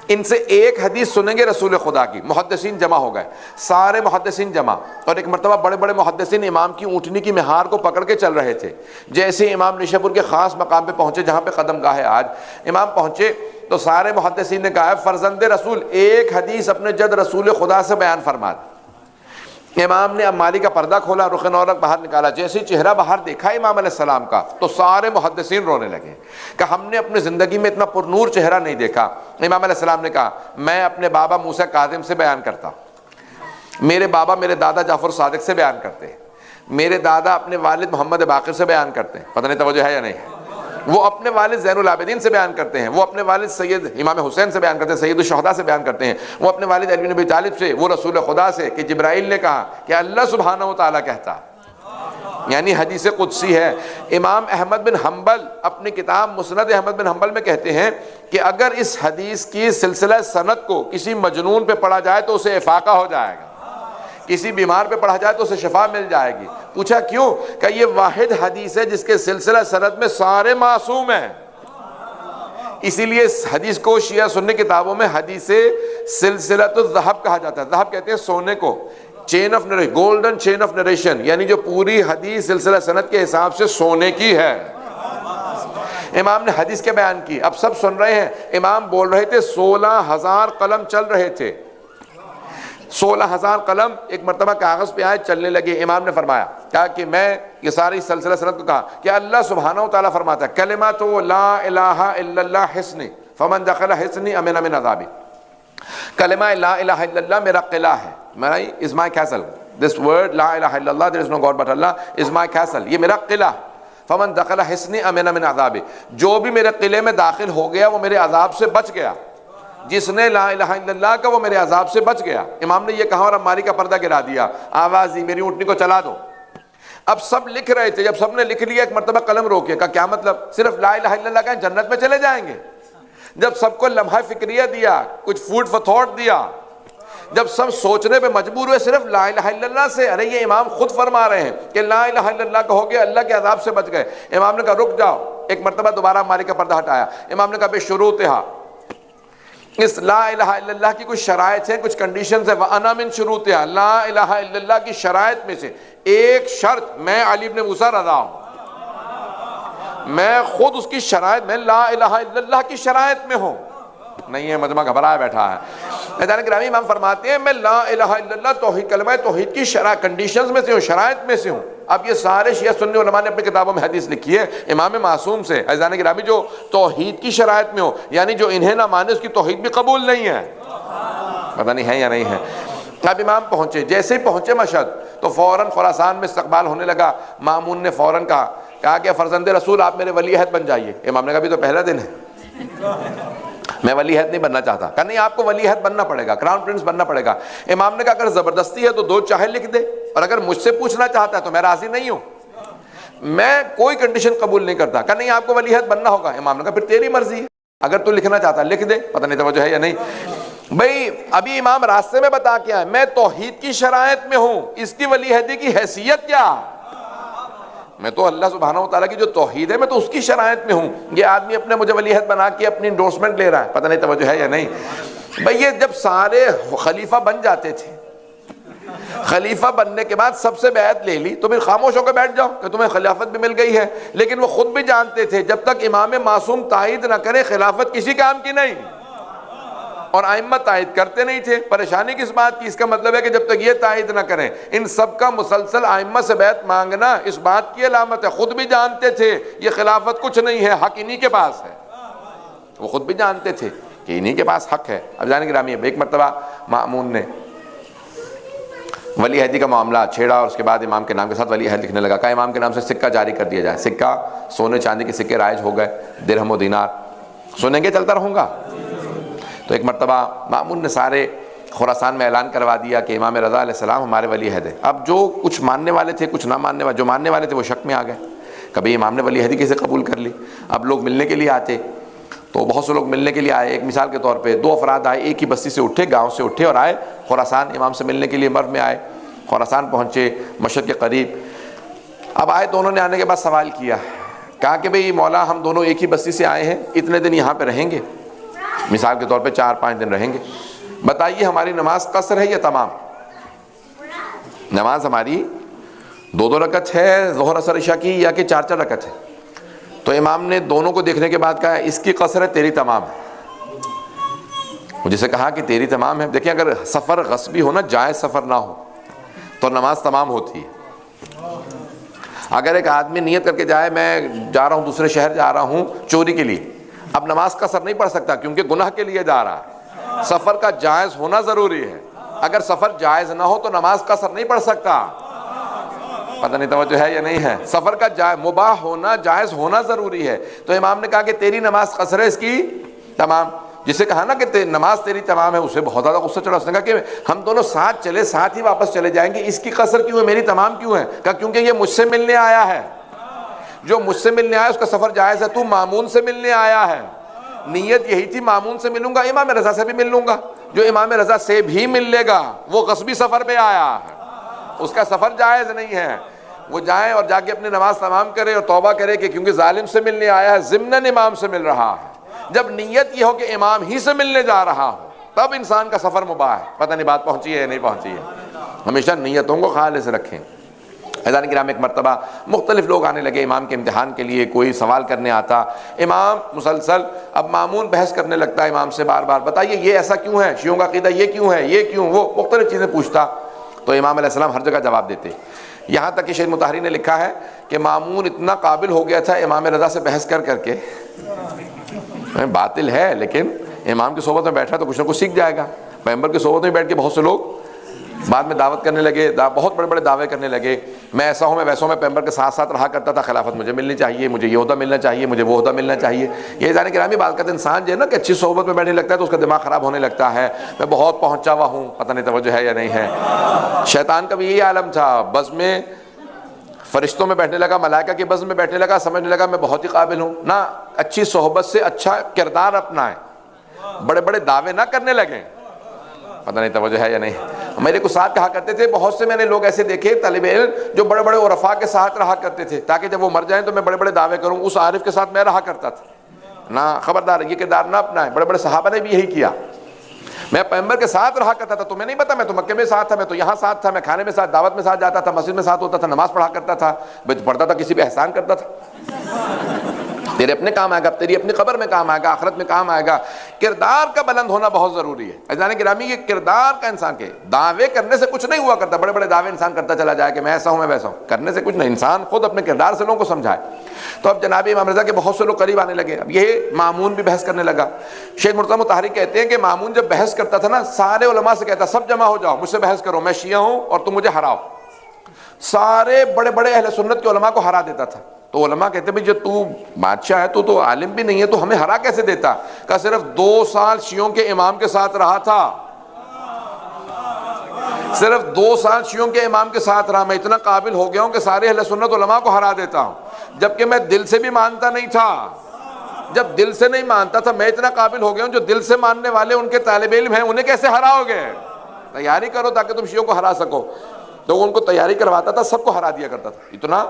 A: ان سے ایک حدیث سنیں گے رسول خدا کی، محدثین جمع ہو گئے، سارے محدثین جمع، اور ایک مرتبہ بڑے بڑے محدثین امام کی اونٹنی کی مہار کو پکڑ کے چل رہے تھے۔ جیسے امام نیشا پور کے خاص مقام پہ پہنچے جہاں پہ قدم گاہ ہے آج، امام پہنچے تو سارے محدثین نے کہا ہے فرزند رسول ایک حدیث اپنے جد رسول خدا سے بیان فرما دے۔ امام نے اب مالی کا پردہ کھولا، رخ نورک باہر نکالا، جیسے چہرہ باہر دیکھا امام علیہ السلام کا تو سارے محدثین رونے لگے کہ ہم نے اپنی زندگی میں اتنا پرنور چہرہ نہیں دیکھا۔ امام علیہ السلام نے کہا میں اپنے بابا موسیٰ کاظم سے بیان کرتا، میرے بابا میرے دادا جعفر صادق سے بیان کرتے، میرے دادا اپنے والد محمد باقر سے بیان کرتے ہیں، پتہ نہیں توجہ ہے یا نہیں ہے، وہ اپنے والد زین العابدین سے بیان کرتے ہیں، وہ اپنے والد سید امام حسین سے بیان کرتے ہیں، سید الشہداء سے بیان کرتے ہیں، وہ اپنے والد علی بن ابی طالب سے، وہ رسول خدا سے کہ جبرائیل نے کہا کہ اللہ سبحانہ و تعالیٰ کہتا، یعنی حدیث قدسی ہے۔ امام احمد بن حنبل اپنی کتاب مسند احمد بن حنبل میں کہتے ہیں کہ اگر اس حدیث کی سلسلہ سند کو کسی مجنون پہ پڑھا جائے تو اسے افاقہ ہو جائے گا، کسی بیمار پہ پڑھا جائے تو اسے شفا مل جائے گی۔ پوچھا کیوں؟ کہ یہ واحد حدیث ہے جس کے سلسلہ سند میں سارے معصوم ہیں، اسی لیے اس حدیث کو شیعہ سنی کتابوں میں حدیث سلسلۃ الذہب کہا جاتا ہے۔ ذہب کہتے ہیں سونے کو، chain of narration, golden chain of narration, یعنی جو پوری حدیث سلسلہ سند کے حساب سے سونے کی ہے۔ امام نے حدیث کے بیان کی، اب سب سن رہے ہیں، امام بول رہے تھے، 16,000 قلم چل رہے تھے، 16,000 قلم ایک مرتبہ کاغذ پہ آئے، چلنے لگے۔ امام نے فرمایا، کہا کہ میں یہ ساری سلسلہ سند کو کہا کہ اللہ سبحانہ و تعالیٰ فرماتا ہے کلمۃ لا الہ الا اللہ حصنی فمن دخل حصنی امن من عذابی، کلمہ لا الہ الا اللہ میرا قلعہ ہے، is my castle, this word لا الہ الا اللہ there is no God but Allah is my castle، یہ میرا قلعہ، فمن دخل حصنی امن من عذابی، جو بھی میرے قلعے میں داخل ہو گیا وہ میرے عذاب سے بچ گیا، جس نے لا الہ الا اللہ کا وہ میرے عذاب سے بچ گیا۔ امام نے یہ کہا اور اماری کا پردہ گرا دیا، آواز دی میری اونٹنی کو چلا دو۔ اب سب لکھ رہے تھے، جب سب نے لکھ لیا ایک مرتبہ قلم روکے، کہا کیا مطلب؟ صرف لا الہ الا اللہ کہیں جنت میں چلے جائیں گے؟ جب سب کو لمحہ فکریہ دیا، کچھ فوڈ فار تھاٹ دیا، جب سب سوچنے پہ مجبور ہوئے صرف لا الہ الا اللہ سے، ارے یہ امام خود فرما رہے ہیں کہ لا الہ الا اللہ کہو گے اللہ کے عذاب سے بچ گئے۔ امام نے کہا رک جاؤ، ایک مرتبہ دوبارہ اماری کا پردہ ہٹایا، امام نے کہا بے شروطہا، اس لا الہ الا اللہ کی کچھ شرائط ہیں، کچھ کنڈیشنز ہیں، وَأَنَا مِن شُرُوطِهَا، لا الہ الا اللہ کی شرائط میں سے ایک شرط، میں علی بن موسیٰ رضا ہوں، میں خود اس کی شرائط میں لا الہ الا اللہ کی شرائط میں ہوں۔ نہیں ہے، مجمع گھبرایا بیٹھا ہے۔ حضرت گرامی امام فرماتے ہیں میں لا الہ الا اللہ توحید، کلمہ توحید کی شرائط کنڈیشنز میں سے ہوں، شرائط میں سے ہوں۔ اب یہ سارے شیعہ سنی علماء نے اپنی کتابوں میں حدیث لکھی ہے امام معصوم سے، حضرت گرامی جو توحید کی شرائط میں ہو، یعنی جو انہیں نہ مانے اس کی توحید بھی قبول نہیں ہے، پتہ نہیں ہے یا نہیں ہے۔ اب امام پہنچے، جیسے ہی پہنچے مشہد تو فوراً خراسان میں استقبال ہونے لگا۔ مامون نے فوراً کہا کہ فرزند رسول آپ میرے ولی عہد بن جائیے۔ امام نے کہا ابھی تو پہلا دن ہے، میں ولی عہد نہیں بننا چاہتا۔ کہا نہیں، آپ کو ولی عہد بننا پڑے گا، کراؤن پرنس بننا پڑے گا۔ امام نے کہا اگر زبردستی ہے تو دو چاہے لکھ دے، اور اگر مجھ سے پوچھنا چاہتا ہے تو میں راضی نہیں ہوں، میں کوئی کنڈیشن قبول نہیں کرتا۔ کہا نہیں، آپ کو ولی عہد بننا ہوگا۔ امام نے کہا پھر تیری مرضی ہے، اگر تو لکھنا چاہتا ہے لکھ دے، پتہ نہیں توجہ ہے یا نہیں۔ بھئی ابھی امام راستے میں بتا کے آئے میں توحید کی شرائط میں ہوں، اس کی ولی عہدی کی حیثیت کیا؟ میں تو اللہ سبحانہ و تعالیٰ کی جو توحید ہے میں تو اس کی شرائط میں ہوں۔ یہ آدمی اپنے مجھے ولی عہد بنا کے اپنی انڈورسمنٹ لے رہا ہے، پتہ نہیں توجہ ہے یا نہیں۔ بھئی یہ جب سارے خلیفہ بن جاتے تھے، خلیفہ بننے کے بعد سب سے بیعت لے لی تو پھر خاموش ہو کے بیٹھ جاؤ کہ تمہیں خلافت بھی مل گئی ہے، لیکن وہ خود بھی جانتے تھے جب تک امام معصوم تائید نہ کرے خلافت کسی کام کی نہیں۔ اور ائمہ تائید کرتے نہیں تھے. پریشانی کس بات کی؟ اس کا مطلب ہے کہ جب تک یہ تائید نہ کریں، ان سب کا مسلسل ائمہ سے بیعت مانگنا اس بات کی علامت ہے. خود بھی جانتے تھے یہ خلافت کچھ نہیں ہے، حق انہی کے پاس ہے. وہ خود بھی جانتے تھے کہ انہی کے پاس حق ہے. اب جانے گرامی ہے، ایک مرتبہ مأمون نے ولی عہدی کا معاملہ چھیڑا اور اس کے بعد امام کے نام کے ساتھ ولی عہد لکھنے لگا. کہا امام کے نام سے سکہ جاری کر دیا جائے. سکہ، سونے چاندی کے سکے رائج ہو گئے، درہم و دینار. سنیں گے چلتا رہوں گا. تو ایک مرتبہ مأمون نے سارے خراسان میں اعلان کروا دیا کہ امام رضا علیہ السلام ہمارے ولی عہد ہیں. اب جو کچھ ماننے والے تھے، کچھ نہ ماننے والے، جو ماننے والے تھے وہ شک میں آ گئے. کبھی امام نے ولی عہدی کیسے قبول کر لی؟ اب لوگ ملنے کے لیے آتے تو بہت سے لوگ ملنے کے لیے آئے. ایک مثال کے طور پہ 2 افراد آئے، ایک ہی بستی سے اٹھے، گاؤں سے اٹھے اور آئے خراسان امام سے ملنے کے لیے. مرو میں آئے، خراسان پہنچے، مشرق کے قریب. اب آئے دونوں نے، آنے کے بعد سوال کیا، کہا کہ بھئی مولا ہم دونوں ایک ہی بستی سے آئے ہیں، اتنے دن یہاں پہ رہیں گے، مثال کے طور پہ 4-5 دن رہیں گے، بتائیے ہماری نماز قصر ہے یا تمام؟ نماز ہماری 2 رکعت ہے ظہر اثر عشاء کی یا کہ 4 رکعت ہے؟ تو امام نے دونوں کو دیکھنے کے بعد کہا اس کی قصر ہے، تیری تمام ہے. جسے کہا کہ تیری تمام ہے. دیکھیں اگر سفر غصبی ہو نا، جائز سفر نہ ہو تو نماز تمام ہوتی ہے. اگر ایک آدمی نیت کر کے جائے میں جا رہا ہوں دوسرے شہر جا رہا ہوں چوری کے لیے، اب نماز قصر نہیں پڑھ سکتا کیونکہ گناہ کے لیے جا رہا ہے. سفر کا جائز ہونا ضروری ہے. اگر سفر جائز نہ ہو تو نماز قصر نہیں پڑھ سکتا. پتہ نہیں توجہ ہے یا نہیں ہے؟ سفر کا مباح ہونا، جائز ہونا ضروری ہے. تو امام نے کہا کہ تیری نماز قصر ہے، اس کی تمام. جسے کہا نا کہ نماز تیری تمام ہے، اسے بہت زیادہ غصہ چڑھا. اس نے کہا کہ ہم دونوں ساتھ چلے، ساتھ ہی واپس چلے جائیں گے، اس کی قصر کیوں ہے، میری تمام کیوں ہے؟ کہا کیونکہ یہ مجھ سے ملنے آیا ہے. جو مجھ سے ملنے آیا اس کا سفر جائز ہے. تو مامون سے ملنے آیا ہے، نیت یہی تھی مامون سے ملوں گا، امام رضا سے بھی مل لوں گا. جو امام رضا سے بھی مل لے گا وہ غصبی سفر پہ آیا ہے، اس کا سفر جائز نہیں ہے. وہ جائیں اور جا کے اپنی نماز تمام کرے اور توبہ کرے کہ کیونکہ ظالم سے ملنے آیا ہے، ضمناً امام سے مل رہا ہے. جب نیت یہ ہو کہ امام ہی سے ملنے جا رہا ہو تب انسان کا سفر مباح ہے. پتہ نہیں بات پہنچی ہے یا نہیں پہنچی ہے؟ ہمیشہ نیتوں کو خالص رکھیں. عزیزان کرام ایک مرتبہ مختلف لوگ آنے لگے امام کے امتحان کے لیے. کوئی سوال کرنے آتا، امام مسلسل، اب مامون بحث کرنے لگتا ہے امام سے بار بار، بتائیے یہ ایسا کیوں ہے، شیعوں کا عقیدہ یہ کیوں ہے، یہ کیوں، وہ مختلف چیزیں پوچھتا. تو امام علیہ السلام ہر جگہ جواب دیتے. یہاں تک کہ شیخ مطہری نے لکھا ہے کہ مامون اتنا قابل ہو گیا تھا امام رضا سے بحث کر کر کے، باطل ہے لیکن امام کی صحبت میں بیٹھا تو کچھ نہ کچھ سیکھ جائے گا. پیغمبر کی صحبت میں بیٹھ کے بہت سے لوگ بعد میں دعوت کرنے لگے، بہت بڑے بڑے دعوے کرنے لگے، میں ایسا ہوں، میں ویسا ہوں، میں پیغمبر کے ساتھ ساتھ رہا کرتا تھا، خلافت مجھے ملنی چاہیے، مجھے یہ عہدہ ملنا چاہیے، مجھے وہ عہدہ ملنا چاہیے. یہ جانے گرامی بات کرتے انسان جو ہے نا کہ اچھی صحبت میں بیٹھنے لگتا ہے تو اس کا دماغ خراب ہونے لگتا ہے. میں بہت پہنچا ہوا ہوں، پتہ نہیں توجہ ہے یا نہیں ہے. شیطان کا بھی یہی عالم تھا، بز میں فرشتوں میں بیٹھنے لگا، ملائکہ کے بز میں بیٹھنے لگا، سمجھنے لگا میں بہت ہی قابل ہوں. نہ اچھی صحبت سے اچھا کردار اپنائیں، بڑے بڑے دعوے نہ کرنے لگیں. پتہ نہیں توجہ ہے یا نہیں. میرے کو ساتھ کہا کرتے تھے، بہت سے میں نے لوگ ایسے دیکھے طالب علم جو بڑے بڑے عرفاء کے ساتھ رہا کرتے تھے تاکہ جب وہ مر جائیں تو میں بڑے بڑے دعوے کروں. اس عارف کے ساتھ میں رہا کرتا تھا. نہ، خبردار یہ کردار نہ اپنائیں. بڑے بڑے صحابہ نے بھی یہی کیا. میں پیغمبر کے ساتھ رہا کرتا تھا، تمہیں نہیں پتا، میں تو مکے میں ساتھ تھا، میں تو یہاں ساتھ تھا، میں کھانے میں ساتھ، دعوت میں ساتھ جاتا تھا، مسجد میں ساتھ ہوتا تھا، نماز پڑھا کرتا تھا، پڑھتا تھا، کسی پہ احسان کرتا تھا. تیرے اپنے کام آئے گا، تیری اپنی قبر میں کام آئے گا، آخرت میں کام آئے گا. کردار کا بلند ہونا بہت ضروری ہے. عزیزان گرامی یہ کردار کا انسان کے دعوے کرنے سے کچھ نہیں ہوا کرتا. بڑے بڑے دعوے انسان کرتا چلا جائے کہ میں ایسا ہوں، میں ویسا ہوں، کرنے سے کچھ نہیں. انسان خود اپنے کردار سے لوگوں کو سمجھائے. تو اب جناب امام رضا کے بہت سے لوگ قریب آنے لگے. اب یہ مامون بھی بحث کرنے لگا. شیخ مرتضیٰ مطہری کہتے ہیں کہ مامون جب بحث کرتا تھا نا، سارے علماء سے کہتا سب جمع ہو جاؤ، مجھ سے بحث کرو، میں شیعہ ہوں اور تم مجھے ہراؤ. سارے بڑے بڑے اہل سنت کے علماء کو ہرا دیتا تھا. تو علماء کہتے ہیں جب تو بادشاہ ہے، تو عالم بھی نہیں ہے، تو ہمیں ہرا کیسے دیتا؟ کہ صرف 2 سال شیعوں کے امام کے ساتھ رہا تھا، صرف 2 سال شیعوں کے امام کے ساتھ رہا، میں اتنا قابل ہو گیا ہوں کہ سارے اہل سنت علماء کو ہرا دیتا ہوں. جبکہ میں دل سے بھی مانتا نہیں تھا. جب دل سے نہیں مانتا تھا میں اتنا قابل ہو گیا ہوں، جو دل سے ماننے والے ان کے طالب علم ہیں انہیں کیسے ہراؤ گے؟ تیاری کرو تاکہ تم شیعوں کو ہرا سکو. تو ان کو تیاری کرواتا تھا، سب کو ہرا دیا کرتا تھا. اتنا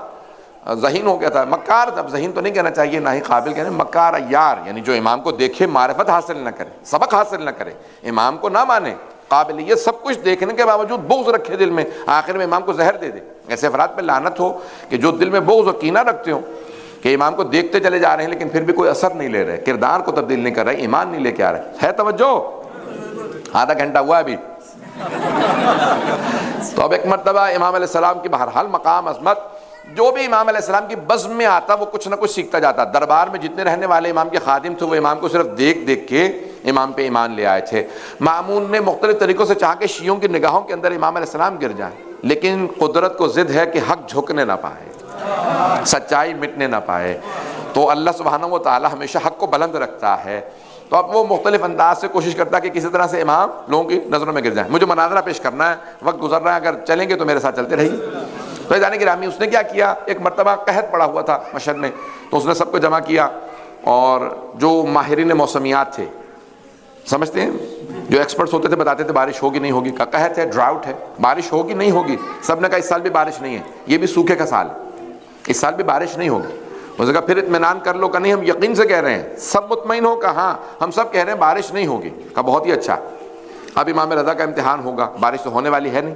A: ذہین ہو گیا تھا. مکار، اب ذہین تو نہیں کہنا چاہیے، نہ ہی قابل کہنا، مکار عیار، یعنی جو امام کو دیکھے معرفت حاصل نہ کرے، سبق حاصل نہ کرے، امام کو نہ مانے، قابلیت سب کچھ دیکھنے کے باوجود بغض رکھے دل میں، آخر میں امام کو زہر دے دے. ایسے افراد پہ لعنت ہو کہ جو دل میں بغض و کینہ رکھتے ہوں کہ امام کو دیکھتے چلے جا رہے ہیں لیکن پھر بھی کوئی اثر نہیں لے رہے، کردار کو تبدیل نہیں کر رہے، ایمان نہیں لے کے آ رہے. ہے توجہ؟ آدھا گھنٹہ ہوا ابھی. تو اب ایک مرتبہ امام علیہ السلام کی بہرحال مقام عظمت، جو بھی امام علیہ السلام کی بزم میں آتا وہ کچھ نہ کچھ سیکھتا جاتا. دربار میں جتنے رہنے والے امام کے خادم تھے وہ امام کو صرف دیکھ دیکھ کے امام پہ ایمان لے آئے تھے. مامون نے مختلف طریقوں سے چاہا کہ شیعوں کی نگاہوں کے اندر امام علیہ السلام گر جائیں، لیکن قدرت کو ضد ہے کہ حق جھکنے نہ پائے، سچائی مٹنے نہ پائے. تو اللہ سبحانہ و تعالی ہمیشہ حق کو بلند رکھتا ہے. تو اب وہ مختلف انداز سے کوشش کرتا ہے کہ کسی طرح سے امام لوگوں کی نظروں میں گر جائیں. مجھے مناظرہ پیش کرنا ہے، وقت گزر رہا ہے، اگر چلیں گے تو میرے ساتھ چلتے رہیے. تو جانے گرامی اس نے کیا کیا، ایک مرتبہ قحط پڑا ہوا تھا مشہد میں، تو اس نے سب کو جمع کیا اور جو ماہرین موسمیات تھے، سمجھتے ہیں جو ایکسپرٹس ہوتے تھے، بتاتے تھے بارش ہوگی نہیں ہوگی، قحط ہے، ڈراؤٹ ہے، بارش ہوگی نہیں ہوگی. سب نے کہا اس سال بھی بارش نہیں ہے، یہ بھی سوکھے کا سال ہے، اس سال بھی بارش نہیں ہوگی. اس نے کہا پھر اطمینان کر لو کہ نہیں ہم یقین سے کہہ رہے ہیں، سب مطمئن ہو کہ ہاں ہم سب کہہ رہے ہیں بارش نہیں ہوگی. کہا بہت ہی اچھا، اب امام رضا کا امتحان ہوگا، بارش تو ہونے والی ہے نہیں،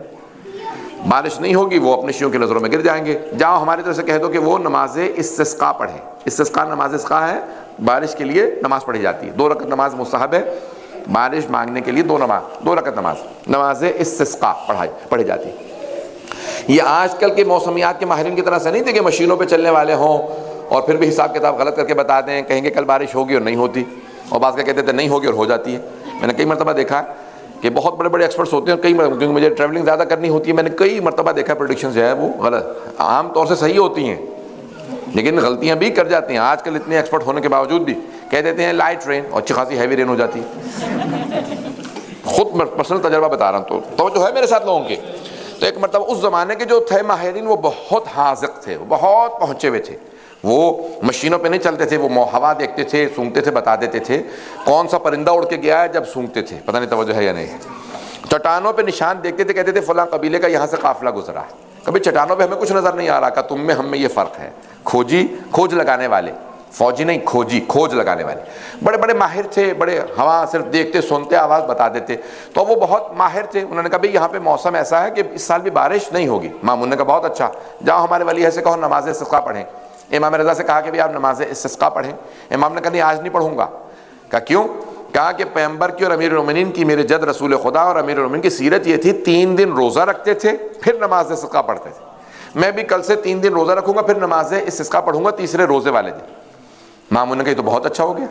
A: بارش نہیں ہوگی، وہ اپنے شیعوں کی نظروں میں گر جائیں گے. جاؤ ہماری طرف سے کہہ دو کہ وہ نماز استسقاء پڑھیں. استسقاء نماز اسقاء ہے، بارش کے لیے نماز پڑھی جاتی ہے، 2 رکعت نماز مستحب ہے، بارش مانگنے کے لیے 2 رکعت نماز استسقاء پڑھی جاتی ہے. یہ آج کل کے موسمیات کے ماہرین کی طرح سے نہیں تھے کہ مشینوں پہ چلنے والے ہوں اور پھر بھی حساب کتاب غلط کر کے بتا دیں، کہیں گے کل بارش ہوگی اور نہیں ہوتی، اور بعض کا کہتے تھے نہیں ہوگی اور ہو جاتی ہے. میں نے کئی مرتبہ دیکھا ہے کہ بہت بڑے بڑے ایکسپرٹس ہوتے ہیں، کیونکہ مجھے ٹریولنگ زیادہ کرنی ہوتی ہے، میں نے کئی مرتبہ دیکھا پریڈکشنز جو ہے وہ غلط، عام طور سے صحیح ہوتی ہیں لیکن غلطیاں بھی کر جاتی ہیں. آج کل اتنے ایکسپرٹ ہونے کے باوجود بھی کہہ دیتے ہیں لائٹ رین اور اچھی خاصی ہیوی رین ہو جاتی ہے. خود پرسنل تجربہ بتا رہا ہوں، تو جو ہے میرے ساتھ لوگوں کے. تو ایک مرتبہ اس زمانے کے جو تھے ماہرین وہ بہت حاذق تھے، وہ بہت پہنچے ہوئے تھے، وہ مشینوں پہ نہیں چلتے تھے، وہ ہوا دیکھتے تھے، سونگتے تھے، بتا دیتے تھے کون سا پرندہ اڑ کے گیا ہے جب سونگتے تھے. پتہ نہیں توجہ ہے یا نہیں. چٹانوں پہ نشان دیکھتے تھے، کہتے تھے فلاں قبیلے کا یہاں سے قافلہ گزرا ہے. کبھی چٹانوں پہ ہمیں کچھ نظر نہیں آ رہا، کہ تم میں ہم میں یہ فرق ہے. کھوج لگانے والے، فوجی نہیں، کھوج لگانے والے بڑے بڑے ماہر تھے، بڑے ہوا صرف دیکھتے سنتے آواز بتا دیتے. تو وہ بہت ماہر تھے. انہوں نے کہا بھئی یہاں پہ موسم ایسا ہے کہ اس سال بھی بارش نہیں ہوگی. مامون نے کہا بہت اچھا، جاؤ ہمارے ولی سے کہو نماز استسقاء پڑھیں. امام رضا سے کہا کہ آپ نماز استسقاء پڑھیں. امام نے کہا نہیں آج نہیں پڑھوں گا. کہا کیوں؟ کہا کہ پیغمبر کی اور امیر المومنین کی، میرے جد رسول خدا اور امیر المومنین کی سیرت یہ تھی 3 دن روزہ رکھتے تھے پھر نماز استسقاء پڑھتے تھے. میں بھی کل سے 3 دن روزہ رکھوں گا پھر نماز استسقاء پڑھوں گا تیسرے روزے والے دن. مامون نے کہا یہ تو بہت اچھا ہو گیا،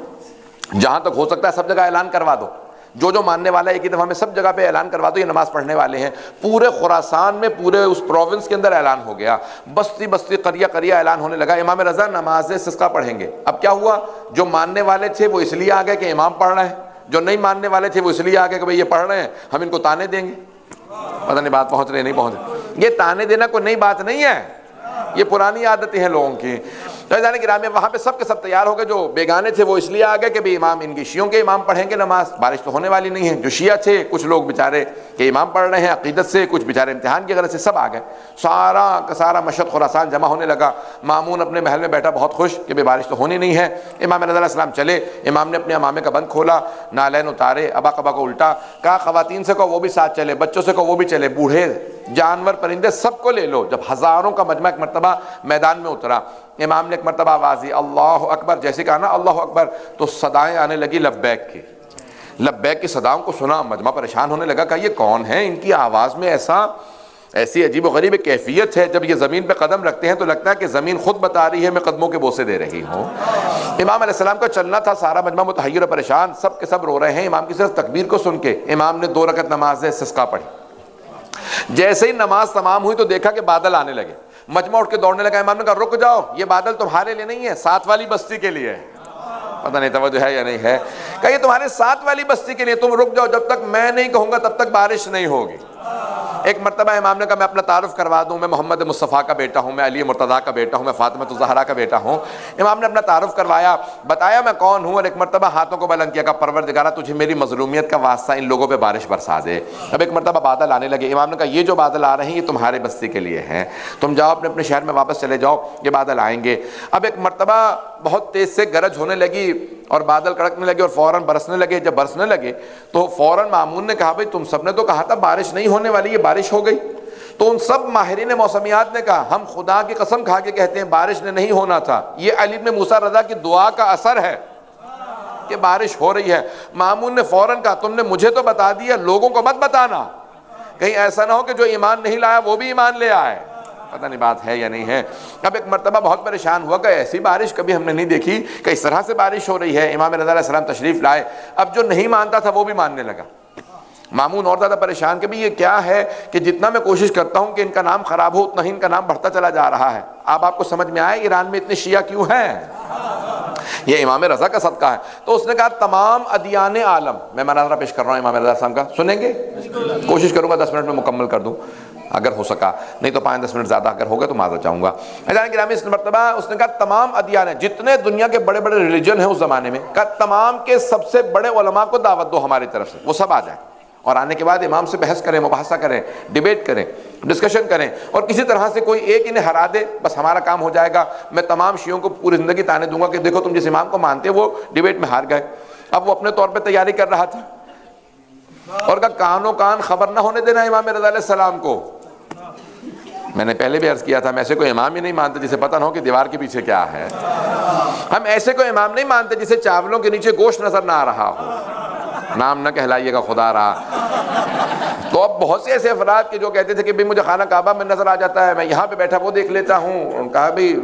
A: جہاں تک ہو سکتا ہے سب جگہ اعلان کروا دو، جو ماننے والا ہے ایک ہی دفعہ میں سب جگہ پہ اعلان کروا دو یہ نماز پڑھنے والے ہیں. پورے خراسان میں، پورے اس پروونس کے اندر اعلان ہو گیا، بستی بستی قریہ قریہ اعلان ہونے لگا امام رضا نماز استسقاء پڑھیں گے. اب کیا ہوا، جو ماننے والے تھے وہ اس لیے آ گئے کہ امام پڑھ رہے ہیں، جو نہیں ماننے والے تھے وہ اس لیے آ گئے کہ بھئی یہ پڑھ رہے ہیں ہم ان کو تانے دیں گے. پتہ نہیں بات پہنچ رہی نہیں پہنچ رہی. یہ تانے دینا کوئی نئی بات نہیں ہے، یہ پرانی عادتیں ہیں لوگوں کی. جانے گرامی وہاں پہ سب کے سب تیار ہو گئے. جو بیگانے تھے وہ اس لیے آ گئے کہ بھی امام ان کی شیعوں کے امام پڑھیں گے نماز، بارش تو ہونے والی نہیں ہے. جو شیعہ تھے کچھ لوگ بیچارے کہ امام پڑھ رہے ہیں عقیدت سے، کچھ بیچارے امتحان کی غرض سے، سب آ گئے. سارا کا سارا مشہد خراسان جمع ہونے لگا. مامون اپنے محل میں بیٹھا بہت خوش کہ بھئی بارش تو ہونی نہیں ہے. امام رضا علیہ السلام چلے. امام نے اپنے امامے کا بند کھولا، نالین اتارے، ابا قبا کو الٹا، کہا خواتین سے کہو وہ بھی ساتھ چلے، بچوں سے کہو وہ بھی چلے، بوڑھے جانور پرندے سب کو لے لو. جب ہزاروں کا مجمع ایک مرتبہ میدان میں اترا، امام نے ایک مرتبہ آواز دی اللہ اکبر. جیسے کہا نا اللہ اکبر تو صدائیں آنے لگی لبیک کی. لبیک کی صداؤں کو سنا مجمع پریشان ہونے لگا. کہا یہ کون ہے، ان کی آواز میں ایسی عجیب و غریب کیفیت ہے، جب یہ زمین پہ قدم رکھتے ہیں تو لگتا ہے کہ زمین خود بتا رہی ہے میں قدموں کے بوسے دے رہی ہوں. امام علیہ السلام کا چلنا تھا، سارا مجمع متحیر و پریشان، سب کے سب رو رہے ہیں. امام کی صرف تکبیر کو سن کے امام نے 2 رکعت نماز استسقاء پڑھی. جیسے ہی نماز تمام ہوئی تو دیکھا کہ بادل آنے لگے. مجمع اٹھ کے دوڑنے لگا. امام نے کہا رک جاؤ، یہ بادل تمہارے لیے نہیں ہے، ساتھ والی بستی کے لیے ہے. پتہ نہیں توجہ ہے یا نہیں ہے. کہ یہ تمہارے ساتھ والی بستی کے لیے، تم رک جاؤ، جب تک میں نہیں کہوں گا تب تک بارش نہیں ہوگی. ایک مرتبہ امام نے کہا میں اپنا تعارف کروا دوں، میں محمد مصطفیٰ کا بیٹا ہوں، میں علی مرتضیٰ کا بیٹا ہوں، میں فاطمہ الزہرا کا بیٹا ہوں. امام نے اپنا تعارف کروایا، بتایا میں کون ہوں، اور ایک مرتبہ ہاتھوں کو بلند کیا، کہ پروردگارہ تجھے میری مظلومیت کا واسطہ ان لوگوں پہ بارش برسا دے. اب ایک مرتبہ بادل آنے لگے. امام نے کہا یہ جو بادل آ رہے ہیں یہ تمہارے بستی کے لیے ہیں، تم جاؤ اپنے اپنے شہر میں واپس چلے جاؤ، یہ بادل آئیں گے. اب ایک مرتبہ بہت تیز سے گرج ہونے لگی اور بادل کڑکنے لگے اور فوراً برسنے لگے. جب برسنے لگے تو فوراً مامون نے کہا بھائی تم سب نے تو کہا تھا بارش نہیں ہونے والی، یہ بارش ہو گئی. تو ان سب ماہرین موسمیات نے کہا ہم خدا کی قسم کھا کے کہتے ہیں بارش نے نہیں ہونا تھا، یہ علی بن موسیٰ رضا کی دعا کا اثر ہے. کہ بارش ہو رہی ہے، مامون نے فوراً کہا تم نے مجھے تو بتا دیا، لوگوں کو مت بتانا، کہیں ایسا نہ ہو کہ جو ایمان نہیں لایا وہ بھی ایمان لے آئے۔ پتہ نہیں بات ہے یا نہیں ہے۔ اب ایک مرتبہ بہت پریشان ہوا کہ ایسی بارش کبھی ہم نے نہیں دیکھی کہ اس طرح سے بارش ہو رہی ہے۔ امام رضا علیہ السلام تشریف لائے، اب جو نہیں مانتا تھا وہ بھی ماننے لگا۔ مامون اور زیادہ پریشان کہ بھی یہ کیا ہے کہ جتنا میں کوشش کرتا ہوں کہ ان کا نام خراب ہو اتنا ہی ان کا نام بڑھتا چلا جا رہا ہے۔ اب آپ کو سمجھ میں آئے ایران میں اتنے شیعہ کیوں ہیں؟ یہ امام رضا کا صدقہ ہے۔ تو اس نے کہا تمام ادیان عالم، میں مناظرہ پیش کر رہا ہوں امام رضا صاحب کا، سنیں گے؟ کوشش کروں گا 10 منٹ میں مکمل کر دوں اگر ہو سکا، نہیں تو 5-10 منٹ زیادہ اگر ہوگا تو معذرت چاہوں گا۔ گرامی اس مرتبہ اس نے کہا تمام ادیان ہیں، جتنے دنیا کے بڑے بڑے ریلیجن ہیں اس زمانے میں، کہا تمام کے سب سے بڑے علماء کو دعوت دو ہماری طرف سے، وہ سب آ جائیں اور آنے کے بعد امام سے بحث کریں، مباحثہ کریں، ڈیبیٹ کریں، ڈسکشن کریں، اور کسی طرح سے کوئی ایک انہیں ہرا دے بس ہمارا کام ہو جائے گا۔ میں تمام شیعوں کو پوری زندگی تانے دوں گا کہ دیکھو تم جس امام کو مانتے وہ ڈیبیٹ میں ہار گئے۔ اب وہ اپنے طور پہ تیاری کر رہا تھا اور کہا کانوں کان خبر نہ ہونے دینا امام رضا علیہ السلام کو۔ میں نے پہلے بھی عرض کیا تھا، ہم ایسے کوئی امام ہی نہیں مانتے جسے پتہ نہ ہو کہ دیوار کے پیچھے کیا ہے۔ ہم ایسے کوئی امام نہیں مانتے جسے چاولوں کے نیچے گوشت نظر نہ آ رہا ہو، نام نہ کہلائیے گا خدا رہا۔ تو اب بہت سے ایسے افراد کے جو کہتے تھے کہ بھئی مجھے خانہ کعبہ میں نظر آ جاتا ہے، میں یہاں پہ بیٹھا وہ دیکھ لیتا ہوں، ان کہا بھی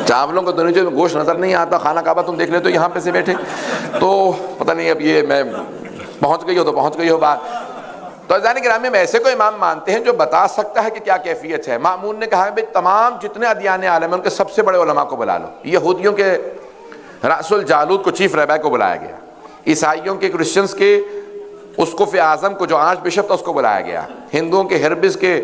A: چاولوں کو تو نیچے گوشت نظر نہیں آتا، خانہ کعبہ تم دیکھ لیتے ہو یہاں پہ سے بیٹھے۔ تو پتہ نہیں اب یہ میں پہنچ گئی ہو تو پہنچ گئی ہو بات۔ تو عزیزان گرامی میں ایسے کوئی امام مانتے ہیں جو بتا سکتا ہے کہ کیا کیفیت ہے۔ مامون نے کہا کہ تمام جتنے ادیان عالم ہیں ان کے سب سے بڑے علماء کو بلا لو۔ یہودیوں کے رأس الجالوت کو چیف رہبر کو بلایا گیا، عیسائیوں کے کرسچنز کے اسقف اعظم کو جو آرچ بشپ تھا اس کو بلایا گیا، ہندوؤں کے ہربز کے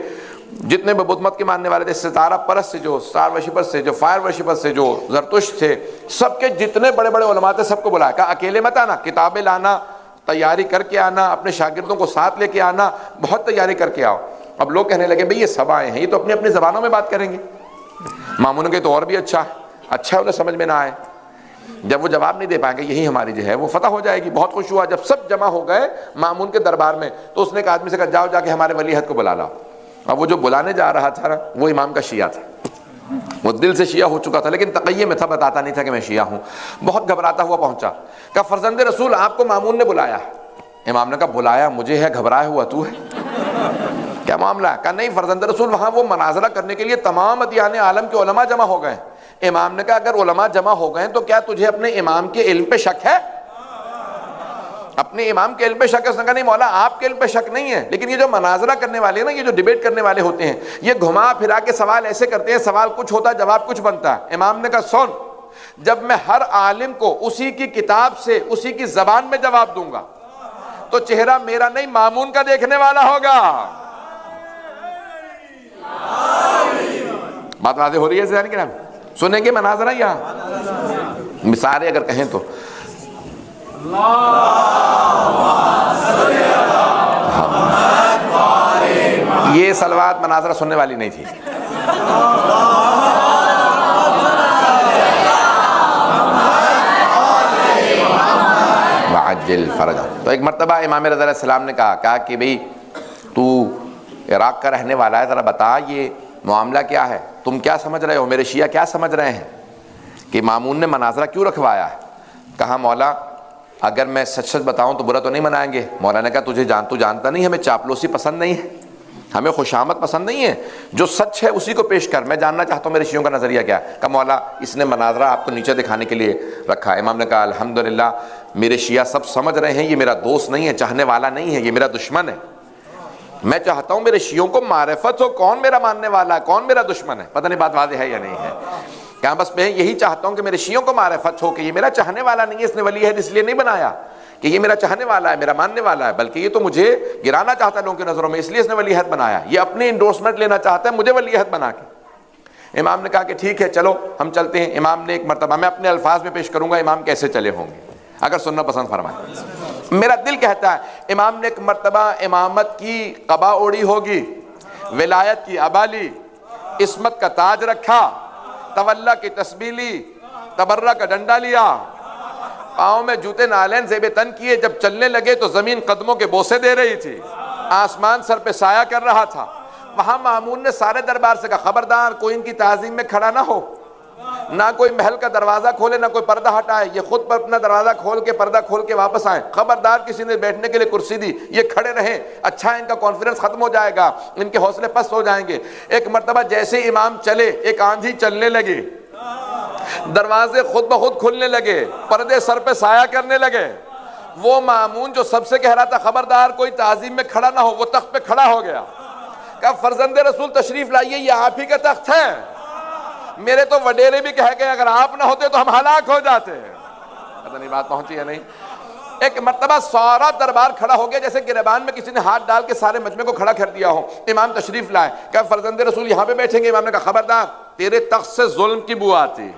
A: جتنے بھی بدھ مت کے ماننے والے تھے، ستارہ پرست سے جو اسٹار ورشپر سے جو فائر ورشپر سے جو زرتشت تھے، سب کے جتنے بڑے بڑے علماء تھے سب کو بلایا۔ کہا اکیلے مت آنا، کتابیں لانا، تیاری کر کے آنا، اپنے شاگردوں کو ساتھ لے کے آنا، بہت تیاری کر کے آؤ۔ اب لوگ کہنے لگے بھئی یہ سب آئے ہیں، یہ تو اپنی اپنی زبانوں میں بات کریں گے۔ مامون کے تو اور بھی اچھا ہے انہیں سمجھ میں نہ آئے، جب وہ جواب نہیں دے پائیں گے یہی ہماری جو ہے وہ فتح ہو جائے گی۔ بہت خوش ہوا جب سب جمع ہو گئے مامون کے دربار میں، تو اس نے ایک آدمی سے کہا جاؤ جا کے ہمارے ولی عہد کو بلا لاؤ۔ اب وہ جو بلانے جا رہا تھا نا وہ امام کا شیعہ تھا، وہ دل سے شیعہ ہو چکا تھا لیکن تقیہ میں تھا، بتاتا نہیں تھا کہ میں شیعہ ہوں۔ بہت گھبراتا ہوا پہنچا، کہا فرزند رسول آپ کو مامون نے بلایا ہے۔ امام نے کہا بلایا مجھے ہے، گھبرایا ہوا تو ہے، کیا معاملہ ہے؟ کہا نہیں فرزند رسول وہاں وہ مناظرہ کرنے کے لیے تمام ادیان عالم کے علماء جمع ہو گئے۔ امام نے کہا اگر علماء جمع ہو گئے تو کیا تجھے اپنے امام کے علم پہ شک ہے؟ اپنے امام کے علم پہ شک ہے؟ اس نے کہا نہیں مولا آپ کے علم پہ شک نہیں ہے، لیکن یہ جو مناظرہ کرنے والے ہیں نا، یہ جو ڈیبیٹ کرنے والے ہوتے ہیں، یہ گھما پھرا کے سوال ایسے کرتے ہیں، سوال کچھ ہوتا ہے جواب کچھ بنتا ہے۔ امام نے کہا سن، جب میں ہر عالم کو اسی کی کتاب سے اسی کی زبان میں جواب دوں گا تو چہرہ میرا نہیں مامون کا دیکھنے والا ہوگا۔ بات واضح ہو رہی ہے ذہن کے نام؟ سنیں گے مناظرہ یا مثالیں اگر کہیں تو؟ یہ صلوات مناظرہ سننے والی نہیں تھی۔ وعجل فرجہ۔ تو ایک مرتبہ امام رضا علیہ السلام نے کہا کہ بھئی تو عراق کا رہنے والا ہے، ذرا بتا یہ معاملہ کیا ہے، تم کیا سمجھ رہے ہو، میرے شیعہ کیا سمجھ رہے ہیں کہ مامون نے مناظرہ کیوں رکھوایا ہے؟ کہا مولا اگر میں سچ سچ بتاؤں تو برا تو نہیں منائیں گے۔ مولا نے کہا تو جانتا نہیں ہمیں چاپلوسی پسند نہیں ہے، ہمیں خوشامد پسند نہیں ہے، جو سچ ہے اسی کو پیش کر، میں جاننا چاہتا ہوں میرے شیعوں کا نظریہ کیا ہے۔ کہا مولا اس نے مناظرہ آپ کو نیچے دکھانے کے لیے رکھا۔ امام نے کہا الحمدللہ میرے شیعہ سب سمجھ رہے ہیں یہ میرا دوست نہیں ہے، چاہنے والا نہیں ہے، یہ میرا دشمن ہے۔ میں چاہتا ہوں میرے شیعوں کو معرفت ہو کون میرا ماننے والا ہے کون میرا دشمن ہے۔ پتہ نہیں بات واضح ہے یا نہیں ہے؟ کہاں بس میں یہی چاہتا ہوں کہ میرے شیعوں کو معرفت ہو کہ یہ میرا چاہنے والا نہیں ہے، اس نے ولی عہد اس لیے نہیں بنایا کہ یہ میرا چاہنے والا ہے، میرا ماننے والا ہے، بلکہ یہ تو مجھے گرانا چاہتا ہے لوگوں کی نظروں میں، اس لیے اس نے ولی عہد بنایا، یہ اپنی انڈورسمنٹ لینا چاہتا ہے مجھے ولی عہد بنا کے۔ امام نے کہا کہ ٹھیک ہے چلو ہم چلتے ہیں۔ امام نے ایک مرتبہ، میں اپنے الفاظ میں پیش کروں گا امام کیسے چلے ہوں گے اگر سننا پسند فرمائیں۔ میرا دل کہتا ہے امام نے ایک مرتبہ امامت کی قبا اوڑی ہوگی، ولایت کی عبا لی، عصمت کا تاج رکھا، تولا کی تسبیح لی، تبرہ کا ڈنڈا لیا، پاؤں میں جوتے نالین زیب تن کیے، جب چلنے لگے تو زمین قدموں کے بوسے دے رہی تھی، آسمان سر پہ سایہ کر رہا تھا۔ وہاں مامون نے سارے دربار سے کہا خبردار کوئی ان کی تعظیم میں کھڑا نہ ہو، نہ کوئی محل کا دروازہ کھولے نہ کوئی پردہ ہٹائے، یہ خود پر اپنا دروازہ کھول کے پردہ کھول کے واپس آئیں۔ خبردار کسی نے بیٹھنے کے لیے کرسی دی، یہ کھڑے رہیں، اچھا ان کا کانفیڈنس ختم ہو جائے گا، ان کے حوصلے پست ہو جائیں گے۔ ایک مرتبہ جیسے امام چلے، ایک آندھی چلنے لگی، دروازے خود بخود کھلنے لگے، پردے سر پہ سایہ کرنے لگے۔ وہ مامون جو سب سے کہہ رہا تھا خبردار کوئی تعظیم میں کھڑا نہ ہو، وہ تخت پہ کھڑا ہو گیا، کہا فرزند رسول تشریف لائیے، یہ آپ ہی کا تخت ہے، میرے تو وڈیرے بھی کہہ گئے اگر آپ نہ ہوتے تو ہم ہلاک ہو جاتے۔ پتہ نہیں بات پہنچی ہے نہیں۔ ایک مرتبہ سارا دربار کھڑا ہو گیا، جیسے گریبان میں کسی نے ہاتھ ڈال کے سارے مجمع کو کھڑا کر دیا ہو۔ امام تشریف لائے، کہا فرزند رسول یہاں پہ بیٹھیں گے؟ امام نے کہا خبردار، تیرے تخت سے ظلم کی بو آتی ہے،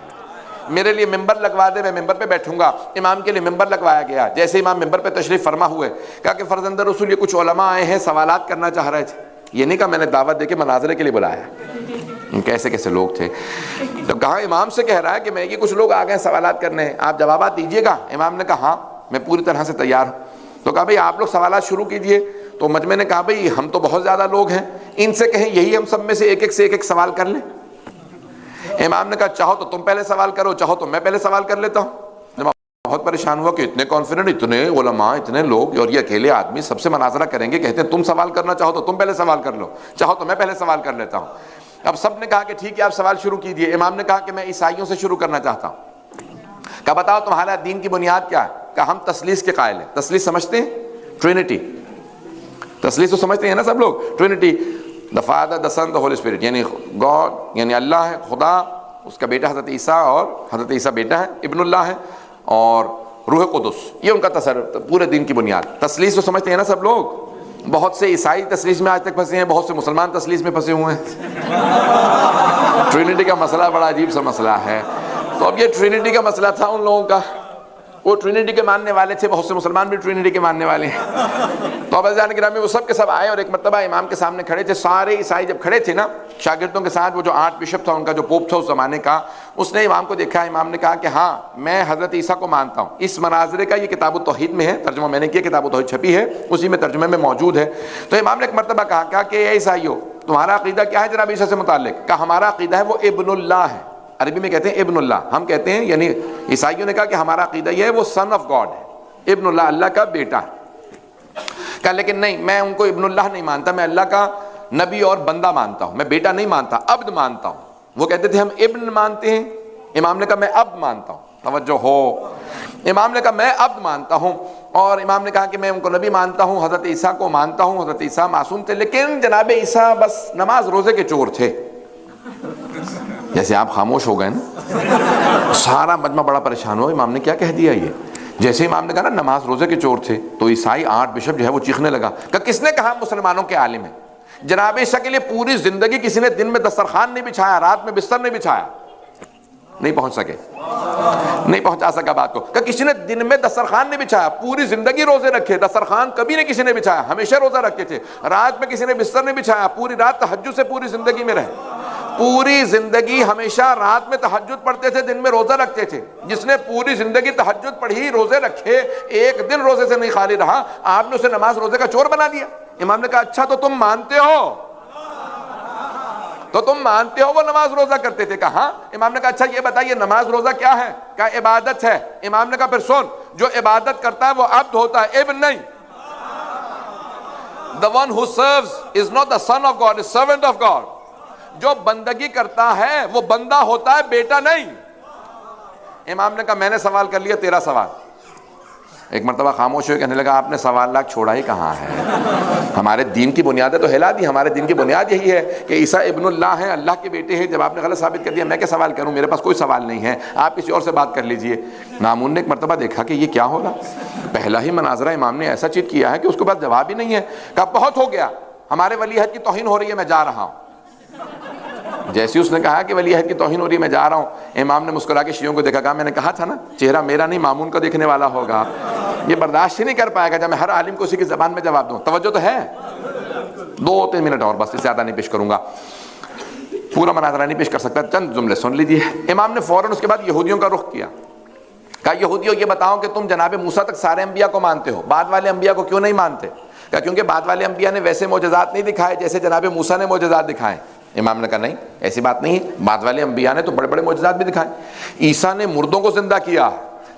A: میرے لیے ممبر لگوا دے، میں ممبر پہ بیٹھوں گا۔ امام کے لیے ممبر لگوایا گیا۔ جیسے امام ممبر پہ تشریف فرما ہوئے، کہا کہ فرزند رسول یہ کچھ علماء آئے ہیں، سوالات کرنا چاہ رہے تھے۔ یہ نہیں کہا میں نے دعوت دے کے مناظرے کے لیے بلایا، کیسے کیسے لوگ تھے۔ تو کہا امام سے کہہ رہا ہے کہ میں یہ کچھ لوگ آ گئے سوالات کرنے، آپ جوابات دیجیے گا؟ امام نے کہا ہاں میں پوری طرح سے تیار ہوں۔ تو کہا بھئی آپ لوگ سوالات شروع کیجئے۔ تو مجمع نے کہا بھئی ہم تو بہت زیادہ لوگ ہیں، ان سے کہیں یہی ہم سب میں سے ایک سوال کر لیں۔ امام نے کہا چاہو تو تم پہلے سوال کرو، چاہو تو میں پہلے سوال کر لیتا ہوں۔ بہت پریشان ہوا کہ اتنے کانفیڈنٹ، اتنے علماء، اتنے لوگ، اور یہ اکیلے آدمی سب سے مناظرہ کریں گے، کہتے ہیں تم سوال کرنا چاہو تو تم پہلے سوال کر لو، چاہو تو میں پہلے سوال کر لیتا ہوں۔ اب سب نے کہا کہ ٹھیک ہے آپ سوال شروع کیجئے۔ امام نے کہا کہ میں عیسائیوں سے شروع کرنا چاہتا ہوں۔ کہا بتاؤ تمہارا دین کی بنیاد کیا ہے؟ کہا ہم تثلیث کے قائل ہیں۔ تثلیث سمجھتے ہیں؟ ٹرینٹی، تثلیث تو سمجھتے ہیں نا سب لوگ؟ Trinity, the Father, the Son, the Holy Spirit، یعنی گاڈ یعنی اللہ ہے، خدا، اس کا بیٹا حضرت عیسیٰ، اور حضرت عیسیٰ بیٹا ہے، ابن اللہ ہے، اور روح قدس، یہ ان کا تصرف پورے دین کی بنیاد۔ تثلیث تو سمجھتے ہیں نا سب لوگ؟ بہت سے عیسائی تثلیث میں آج تک پھنسے ہیں، بہت سے مسلمان تثلیث میں پھنسے ہوئے ہیں۔ ٹرینٹی کا مسئلہ بڑا عجیب سا مسئلہ ہے۔ تو اب یہ ٹرینٹی کا مسئلہ تھا ان لوگوں کا، وہ ٹرینٹی کے ماننے والے تھے، بہت سے مسلمان بھی ٹرینٹی کے ماننے والے ہیں۔ تو اب عزیزان گرامی وہ سب کے سب آئے اور ایک مرتبہ امام کے سامنے کھڑے تھے۔ سارے عیسائی جب کھڑے تھے نا شاگردوں کے ساتھ، وہ جو آرچ بشپ تھا ان کا، جو پوپ تھا اس زمانے کا، اس نے امام کو دیکھا۔ امام نے کہا کہ ہاں میں حضرت عیسیٰ کو مانتا ہوں۔ اس مناظرے کا یہ کتاب التوحید میں ہے، ترجمہ میں نے کیا، کتاب التوحید چھپی ہے، اسی میں ترجمے میں موجود ہے۔ تو امام نے ایک مرتبہ کہا کہ اے عیسائیو تمہارا عقیدہ کیا ہے جناب عیسیٰ سے متعلق؟ کہا ہمارا عقیدہ ہے وہ ابن اللہ ہے، عربی میں کہتے ہیں ابن اللہ، ہم کہتے ہیں، یعنی عیسائیوں نے کہا کہ ہمارا عقیدہ یہ ہے وہ سن آف گاڈ ہے، ابن اللہ، اللہ کا بیٹا ہے۔ کہا لیکن نہیں، میں ان کو ابن اللہ نہیں مانتا، میں اللہ کا نبی اور بندہ مانتا ہوں، میں بیٹا نہیں مانتا، عبد مانتا ہوں۔ وہ کہتے تھے ہم ابن مانتے ہیں، امام نے کہا میں عبد مانتا ہوں۔ توجہ ہو، امام نے کہا میں عبد مانتا ہوں، اور امام نے کہا کہ میں ان کو نبی مانتا ہوں، حضرت عیسیٰ کو مانتا ہوں، حضرت عیسیٰ معصوم تھے، لیکن جناب عیسیٰ بس نماز روزے کے چور تھے۔ جیسے آپ خاموش ہو گئے نا، سارا مجمع بڑا پریشان ہوا، امام نے کیا کہہ دیا یہ؟ جیسے امام نے کہا نا نماز روزے کے چور تھے، تو عیسائی آرچ بشپ جو ہے وہ چیخنے لگا کہ کس نے کہا مسلمانوں کے عالم ہیں؟ جناب عیسیٰ کے لیے پوری زندگی کسی نے دن میں دسترخوان نہیں بچھایا، رات میں بستر نہیں بچھایا، نہیں پہنچ سکے، نہیں پہنچا سکا بات کو، کہ کسی نے دن میں دسترخوان نہیں بچھایا، پوری زندگی روزے رکھے، دسترخوان کبھی نہیں کسی نے بچھایا، ہمیشہ روزہ رکھتے تھے، رات میں کسی نے بستر نہیں بچھایا، پوری رات تہجد سے پوری زندگی میں رہے، پوری زندگی ہمیشہ رات میں تہجد پڑھتے تھے، دن میں روزہ رکھتے تھے۔ جس نے پوری زندگی تہجد پڑھی، روزے رکھے، ایک دن روزے سے نہیں خالی رہا، آپ نے اسے نماز روزے کا چور بنا دیا۔ امام نے کہا اچھا تو تم مانتے ہو، تو تم مانتے ہو وہ نماز روزہ کرتے تھے؟ کہا۔ امام نے کہا اچھا یہ بتائیے نماز روزہ کیا ہے؟ کہا عبادت ہے۔ امام نے کہا پھر سن، جو عبادت کرتا ہے وہ عبد ہوتا ہے، ابن نہیں۔ The one who serves is not the son of God, is servant of God۔ جو بندگی کرتا ہے وہ بندہ ہوتا ہے، بیٹا نہیں۔ امام نے کہا میں نے سوال کر لیا، تیرا سوال۔ ایک مرتبہ خاموش ہوئے، کہنے لگا آپ نے سوال لاکھ چھوڑا ہی کہاں ہے؟ ہمارے دین کی بنیادیں تو ہلا دی، ہمارے دین کی بنیاد یہی ہے کہ عیسیٰ ابن اللہ ہیں، اللہ کے بیٹے ہیں۔ جب آپ نے غلط ثابت کر دیا، میں کیا سوال کروں؟ میرے پاس کوئی سوال نہیں ہے، آپ کسی اور سے بات کر لیجئے۔ مامون نے ایک مرتبہ دیکھا کہ یہ کیا ہو رہا، پہلا ہی مناظرہ امام نے ایسا چیٹ کیا ہے کہ اس کے بعد جواب ہی نہیں ہے۔ کہا بہت ہو گیا، ہمارے ولی عہد کی توہین ہو رہی ہے، میں جا رہا ہوں۔ جیسے اس نے کہا کہ ولی عہد کی توہین ہو رہی ہے، میں جا رہا ہوں، امام نے مسکرا کے شیعوں کو دیکھا، کہا میں نے کہا تھا نا چہرہ میرا نہیں مامون کا دیکھنے والا ہوگا، یہ برداشت ہی نہیں کر پائے گا جب میں ہر عالم کو اسی کی زبان میں جواب دوں۔ توجہ تو ہے؟ 2-3 منٹ اور بس، اس سے زیادہ نہیں پیش کروں گا، پورا مناظرہ نہیں پیش کر سکتا، چند جملے سن لیجیے۔ امام نے فوراً اس کے بعد یہودیوں کا رخ کیا، کہا یہودیوں یہ بتاؤ کہ تم جناب موسیٰ تک سارے انبیاء کو مانتے ہو، بعد والے انبیاء کو کیوں نہیں مانتے؟ کہا کیونکہ بعد والے انبیاء نے ویسے معجزات نہیں دکھائے جیسے جناب موسیٰ نے معجزات دکھائے۔ امام نے کہا نہیں ایسی بات نہیں ہے، بعد والے انبیاء نے تو بڑے بڑے معجزات بھی دکھائے. عیسیٰ نے مردوں کو زندہ کیا.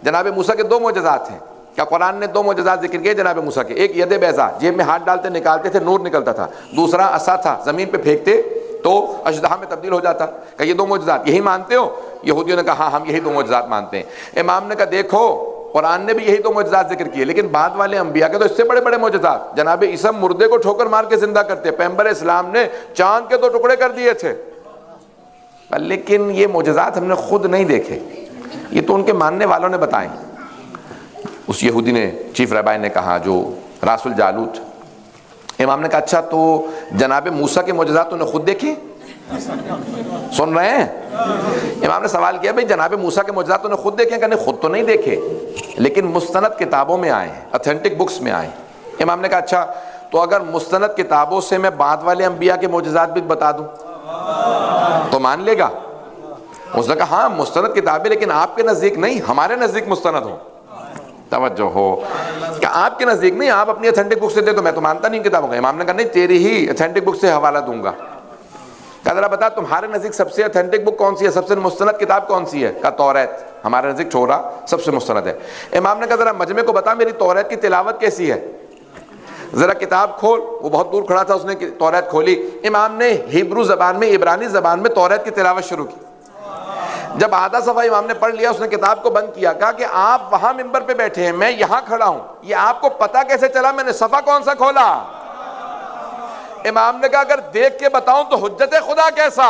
A: جناب موسیٰ کے 2 معجزات ہیں. کیا قرآن نے 2 معجزات ذکر کیے جناب موسیٰ کے؟ ایک ید بیضا، جیب میں ہاتھ ڈالتے نکالتے تھے نور نکلتا تھا. دوسرا عصا تھا، زمین پہ پھینکتے تو اژدہا میں تبدیل ہو جاتا. کہ یہ 2 معجزات یہی مانتے ہو؟ یہودیوں نے کہا ہاں ہم یہی 2 معجزات مانتے ہیں. امام نے کہا دیکھو قرآن نے بھی یہی 2 معجزات ذکر کیے، لیکن بعد والے انبیاء کے تو اس سے بڑے بڑے معجزات. جناب عیسیٰ مردے کو ٹھوکر مار کے زندہ کرتے. پیغمبر اسلام نے چاند کے 2 ٹکڑے کر دیے تھے. لیکن یہ معجزات ہم نے خود نہیں دیکھے، یہ تو ان کے ماننے والوں نے بتائیں. اس یہودی نے، چیف رہبائی نے کہا جو راس الجالوت، امام نے کہا اچھا تو جناب موسیٰ کے معجزات تو نے خود دیکھے؟ سن رہے ہیں؟ امام نے سوال کیا بھئی جناب موسیٰ کے معجزات تو نے خود دیکھے؟ کہ نہیں خود تو نہیں دیکھے، لیکن مستند کتابوں میں آئے ہیں، اتھینٹک بکس میں آئے. امام نے کہا اچھا تو اگر مستند کتابوں سے میں بعد والے انبیاء کے معجزات بھی بتا دوں تو مان لے گا؟ اس نے کہا ہاں مستند کتابیں، لیکن آپ کے نزدیک نہیں، ہمارے نزدیک مستند ہو. توجہ ہو کہ آپ کے نزدیک نہیں، آپ اپنی اتھینٹک بک سے دے تو میں تو مانتا نہیں کتابوں کا. امام نے کہا نہیں تیری ہی اتھینٹک بک سے حوالہ دوں گا. کہا ذرا بتا تمہارے نزدیک سب سے اتھینٹک بک کون سی ہے، سب سے مستند کتاب کون سی ہے؟ کہا توریت. ہمارے نزدیک چھوڑا سب سے مستند ہے. امام نے کہا ذرا مجمع کو بتا میری توریت کی تلاوت کیسی ہے. ذرا کتاب کھول. وہ بہت دور کھڑا تھا، اس نے توریت کھولی. امام نے ہیبرو زبان میں، عبرانی زبان میں توریت کی تلاوت شروع کی. جب آدھا صفحہ امام نے پڑھ لیا اس نے کتاب کو بند کیا. کہا کہ آپ وہاں منبر پہ بیٹھے ہیں، میں یہاں کھڑا ہوں، یہ آپ کو پتہ کیسے چلا میں نے صفحہ کون سا کھولا؟ امام نے کہا اگر دیکھ کے بتاؤں تو حجت خدا کیسا؟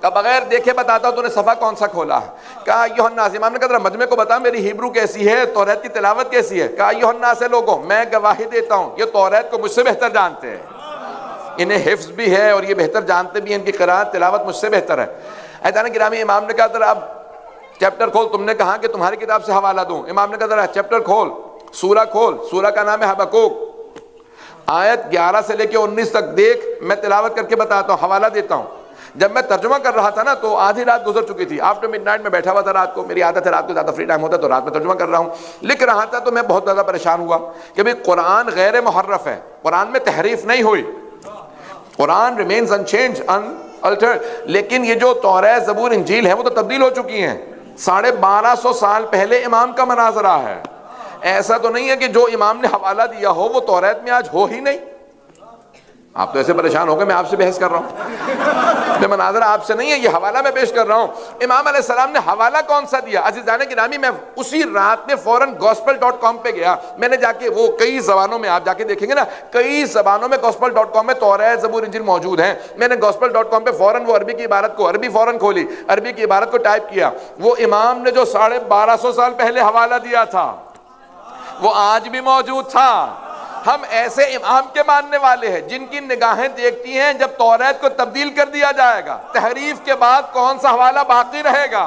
A: کہ بغیر دیکھے بتاتا تو نے صفحہ کون سا کھولا؟ کہا ایھا الناس. امام نے کہا مجمع کو بتا میری ہیبرو کیسی ہے، توریت کی تلاوت کیسی ہے؟ کہا ایھا الناس لوگوں میں گواہی دیتا ہوں یہ توریت کو مجھ سے بہتر جانتے ہیں، انہیں حفظ بھی ہے اور یہ بہتر جانتے بھی ہیں، ان کی قرات تلاوت مجھ سے بہتر ہے. ایتھان گرامی امام نے کہا ذرا اب چیپٹر کھول. تم نے کہا کہ تمہاری کتاب سے حوالہ دوں. امام نے کہا ذرا چیپٹر کھول، سورہ کھول. سورہ کا نام ہے حبقوق. آیت 11 سے لے کے 19 تک دیکھ، میں تلاوت کر کے بتاتا ہوں، حوالہ دیتا ہوں. جب میں ترجمہ کر رہا تھا نا تو آدھی رات گزر چکی تھی. آفٹر مڈ نائٹ میں بیٹھا ہوا تھا رات کو، میری عادت ہے رات کو زیادہ فری ٹائم ہوتا ہے تو رات میں ترجمہ کر رہا ہوں. لکھ رہا تھا تو میں بہت زیادہ پریشان ہوا کہ بھئی قرآن غیر محرف ہے، قرآن میں تحریف نہیں ہوئی، قرآن ریمینز انچینج انالٹرڈ. لیکن یہ جو توریت زبور انجیل ہے وہ تو تبدیل ہو چکی ہیں. 1250 سال پہلے امام کا مناظرہ ہے. ایسا تو نہیں ہے کہ جو امام نے حوالہ دیا ہو وہ توریت میں آج ہو ہی نہیں. آپ تو ایسے پریشان ہو گئے میں آپ سے بحث کر رہا ہوں، میں مناظرہ آپ سے نہیں ہے، یہ حوالہ میں پیش کر رہا ہوں. امام علیہ السلام نے حوالہ کون سا دیا؟ عزیزان گرامی میں اسی رات میں فوراً gospel.com پہ گیا. میں نے جا کے وہ کئی زبانوں میں، آپ جا کے دیکھیں گے نا کئی زبانوں میں gospel.com میں توریت زبور انجیل موجود ہیں. میں نے gospel.com پہ فوراً وہ عربی کی عبارت کو، عربی فوراً کھولی، عربی کی عبارت کو ٹائپ کیا. وہ امام نے جو 1250 سال پہلے حوالہ دیا تھا وہ آج بھی موجود تھا. ہم ایسے امام کے ماننے والے ہیں جن کی نگاہیں دیکھتی ہیں جب توریت کو تبدیل کر دیا جائے گا، تحریف کے بعد کون سا حوالہ باقی رہے گا،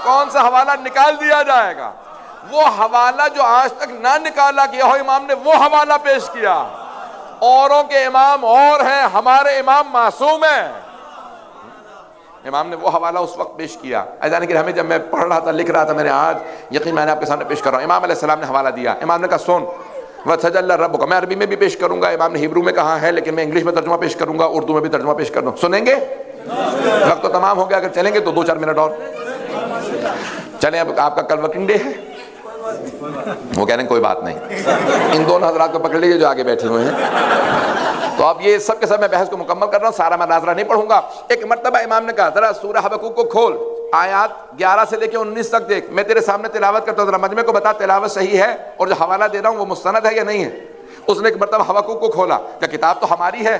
A: کون سا حوالہ نکال دیا جائے گا. وہ حوالہ جو آج تک نہ نکالا گیا ہو امام نے وہ حوالہ پیش کیا. اوروں کے امام اور ہیں، ہمارے امام معصوم ہیں. امام نے وہ حوالہ اس وقت پیش کیا. ایسا نہیں کہ ہمیں جب میں پڑھ رہا تھا لکھ رہا تھا میرے آج یقین میں نے آپ کے سامنے پیش کر رہا ہوں. امام علیہ السلام نے حوالہ دیا. امام نے کہا سن وَتَجَلَّى رَبُّكَ. میں عربی میں بھی پیش کروں گا، امام نے ہیبرو میں کہا ہے لیکن میں انگلش میں ترجمہ پیش کروں گا، اردو میں بھی ترجمہ پیش کر دوں. سنیں گے؟ وقت تو تمام ہو گیا، اگر چلیں گے تو 2-4 منٹ اور چلیں. اب آپ کا کل ورکنگ ڈے ہے. وہ کہہ رہے ہیں کوئی بات نہیں، ان دونوں حضرات کو پکڑ لیجیے جو آگے بیٹھے ہوئے ہیں. تو اب یہ سب کے سب میں بحث کو مکمل کر رہا ہوں، سارا مناظرہ نہیں پڑھوں گا. ایک مرتبہ امام نے کہا ذرا سورہ حبقوق کو کھول، آیات 11 سے لے کے 19 تک دیکھ، میں تیرے سامنے تلاوت کرتا ہوں، ذرا مجمع کو بتا تلاوت صحیح ہے اور جو حوالہ دے رہا ہوں وہ مستند ہے یا نہیں ہے. اس نے ایک مرتبہ حبقوق کو کھولا کہ کتاب تو ہماری ہے.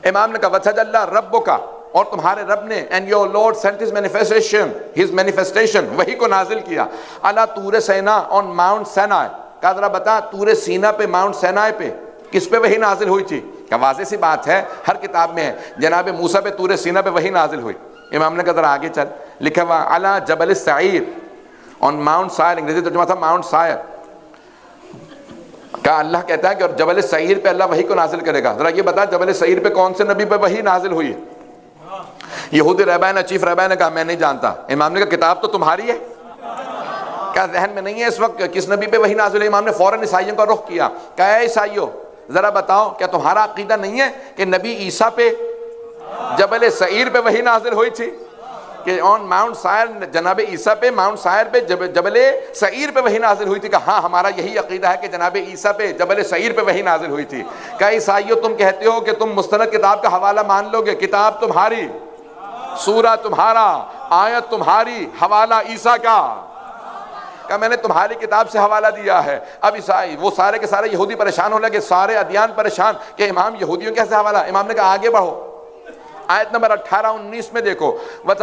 A: امام نے کہا وَتَجَلَّى رَبُّكَ، اور تمہارے رب نے and your Lord sent his manifestation وحی کو نازل کیا علی طور سینا on Mount Sinai. کہا ذرا بتا طور سینا پہ، ماؤنٹ سینائی پہ کس پہ وحی نازل ہوئی تھی؟ کہ واضح سی بات ہے ہر کتاب میں ہے، جناب موسیٰ پہ طور سینا پہ وحی نازل ہوئی. امام نے کہا ذرا آگے چل، لکھا ہوا علی جبل السعیر on Mount Sire، انگریزی ترجمہ تھا ماؤنٹ سائر. کہا اللہ کہتا ہے کہ اور جبل سعیر پہ اللہ وحی کو نازل کرے گا. ذرا یہ بتا جبل سعیر پہ کون سے نبی پہ وحی نازل ہوئی؟ یہودی رہبان نے، چیف رہبان نے کہا میں نہیں جانتا. امام نے کہا کتاب تو تمہاری ہے، کیا ذہن میں نہیں ہے اس وقت کس نبی پہ وحی نازل ہے؟ امام نے فوراً عیسائیوں کا رخ کیا، کہا اے عیسائیوں ذرا بتاؤ کیا تمہارا عقیدہ نہیں ہے کہ نبی عیسیٰ پہ جبل سعیر پہ وحی نازل ہوئی تھی، کہ آن ماؤنٹ سائر جناب عیسیٰ پہ ماؤنٹ سائر پہ جبل سعیر پہ وحی نازل ہوئی تھی؟ کہ ہاں ہمارا یہی عقیدہ ہے کہ جناب عیسیٰ پہ جبل سعیر پہ وحی نازل ہوئی تھی۔ کہ عیسائیوں تم کہتے ہو کہ تم مستند کتاب کا حوالہ مان لو گے، کتاب تمہاری، سورہ تمہارا، آیت تمہاری، حوالہ عیسیٰ کا۔ کہ میں نے تمہاری کتاب سے حوالہ دیا ہے۔ اب عیسائی وہ سارے کے سارے یہودی پریشان ہونے لگے، سارے ادیان پریشان کہ امام یہودیوں کیسے حوالہ؟ امام نے کہا آگے بڑھو، آیت نمبر 18-19 میں دیکھو،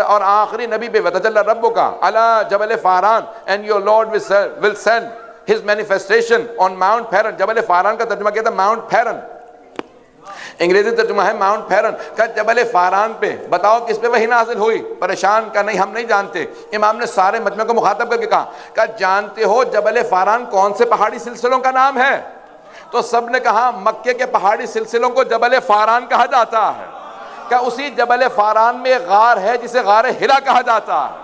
A: اور آخری نبی پہ وَتَجَلَّى رَبُّكَ عَلَى جَبَلِ فَارَان and your Lord will send his manifestation on Mount Paran۔ جبل فاران کا ترجمہ کیا تھا؟ ماؤنٹ پیرن، انگریزی ترجمہ ہے ماؤنٹ پیرن کا جبل فاران پہ۔ بتاؤ کس پہ وحی نازل ہوئی؟ پریشان کا نہیں ہم نہیں جانتے۔ امام نے سارے مجمع کو مخاطب کر کے کہا کہ جانتے ہو جبل فاران کون سے پہاڑی سلسلوں کا نام ہے؟ تو سب نے کہا مکے کے پہاڑی سلسلوں کو جبل فاران کہا جاتا ہے۔ کہ اسی جبل فاران میں ایک غار ہے جسے غار ہرا کہا جاتا ہے،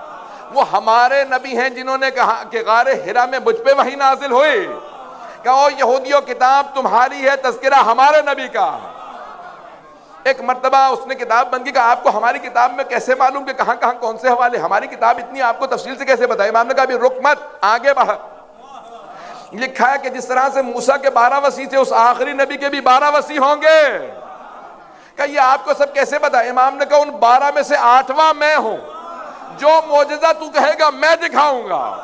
A: وہ ہمارے نبی ہیں جنہوں نے کہا کہ غار ہرا میں مجھ پہ وحی نازل ہوئی۔ کہ او یہودیوں کتاب تمہاری ہے، تذکرہ ہمارے نبی کا۔ ایک مرتبہ اس نے کتاب بند کی کہ آپ کو ہماری کتاب میں کیسے معلوم کہ کہاں کہاں کون سے حوالے؟ ہماری کتاب اتنی آپ کو تفصیل سے کیسے بتائے؟ امام نے کہا بھی رک مت، آگے بڑھ۔ لکھا ہے کہ جس طرح سے موسیٰ کے 12 وصی تھے، اس آخری نبی کے بھی 12 وصی ہوں گے۔ کہ یہ آپ کو سب کیسے بتائے؟ امام نے کہا ان 12 میں سے 8واں میں ہوں، جو معجزہ تو کہے گا میں دکھاؤں گا۔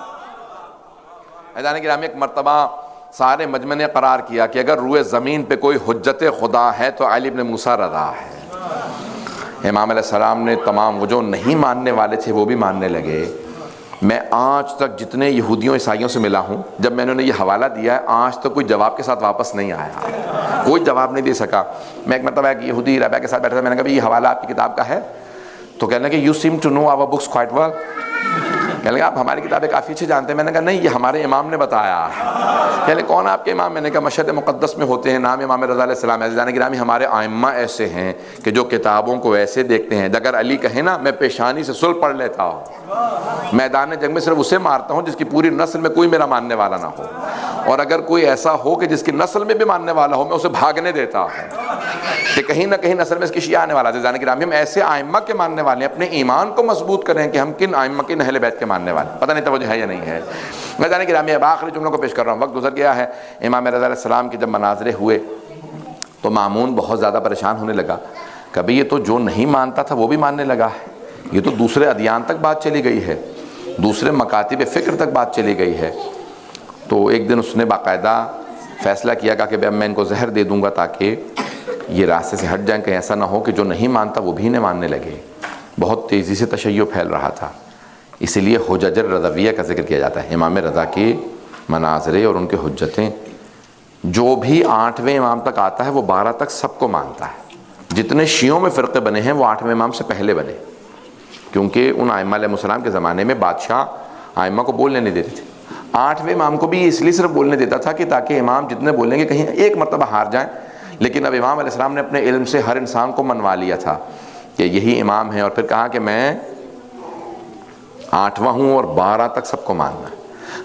A: عزیزان گرامی، ایک مرتبہ سارے مجمع نے قرار کیا کہ اگر روئے زمین پہ کوئی حجت خدا ہے تو علی بن موسیٰ رضا ہے۔ امام علیہ السلام نے تمام وہ جو نہیں ماننے والے تھے وہ بھی ماننے لگے۔ میں آج تک جتنے یہودیوں عیسائیوں سے ملا ہوں، جب میں نے یہ حوالہ دیا ہے آج تک کوئی جواب کے ساتھ واپس نہیں آیا، کوئی جواب نہیں دے سکا۔ میں ایک مرتبہ ایک یہودی رابعہ کے ساتھ بیٹھا تھا، میں نے کہا بھئی یہ حوالہ آپ کی کتاب کا ہے؟ تو کہنے لگے you seem to know our books quite well. کہنے لگے آپ ہماری کتابیں کافی اچھے جانتے ہیں۔ میں نے کہا نہیں، یہ ہمارے امام نے بتایا۔ کہنے لگے کون آپ کے امام؟ میں نے کہا مشہد مقدس میں ہوتے ہیں، نام امام رضا علیہ السلام۔ عزیزان گرامی، ہمارے ائمہ ایسے ہیں کہ جو کتابوں کو ایسے دیکھتے ہیں، اگر علی کہے نا میں پیشانی سے صلح پڑھ لیتا ہوں، میدان جنگ میں صرف اسے مارتا ہوں جس کی پوری نسل میں کوئی میرا ماننے والا نہ ہو، اور اگر کوئی ایسا ہو کہ جس کی نسل میں بھی ماننے والا ہو میں اسے بھاگنے دیتا ہوں کہ کہیں نہ کہیں نسل میں اس کی شیعہ آنے والا ہے۔ عزیزان گرامی، ہم ایسے ائمہ کے ماننے والے ہیں، اپنے ایمان کو مضبوط کریں کہ ہم کن ائمہ کے اہل بیت کے ماننے والے ہیں۔ پتہ نہیں توجہ ہے یا نہیں ہے۔ عزیزان گرامی، اب آخری جملوں کو پیش کر رہا ہوں، وقت گزر گیا ہے۔ امام رضا علیہ السلام کے جب مناظرے ہوئے تو مامون بہت زیادہ پریشان ہونے لگا۔ کبھی یہ تو جو نہیں مانتا تھا وہ بھی ماننے لگا ہے، یہ تو دوسرے ادیان تک بات چلی گئی ہے، دوسرے مکاتب فکر تک بات چلی گئی ہے۔ تو ایک دن اس نے باقاعدہ فیصلہ کیا کہ اب میں ان کو زہر دے دوں گا تاکہ یہ راستے سے ہٹ جائیں، کہیں ایسا نہ ہو کہ جو نہیں مانتا وہ بھی انہیں ماننے لگے۔ بہت تیزی سے تشیع پھیل رہا تھا، اسی لیے حجج الرضویہ کا ذکر کیا جاتا ہے۔ امام رضا کے مناظرے اور ان کے حجتیں، جو بھی 8ویں امام تک آتا ہے وہ 12 تک سب کو مانتا ہے۔ جتنے شیعوں میں فرقے بنے ہیں وہ 8ویں امام سے پہلے بنے، کیونکہ ان ائمہ علیہ السلام کے زمانے میں بادشاہ ائمہ کو بولنے نہیں دیتے تھے۔ 8ویں امام کو بھی اس لیے صرف بولنے دیتا تھا کہ تاکہ امام جتنے بولیں گے کہیں ایک مرتبہ ہار جائیں، لیکن اب امام علیہ السلام نے اپنے علم سے ہر انسان کو منوا لیا تھا کہ یہی امام ہے، اور پھر کہا کہ میں 8واں ہوں اور 12 تک سب کو ماننا ہے۔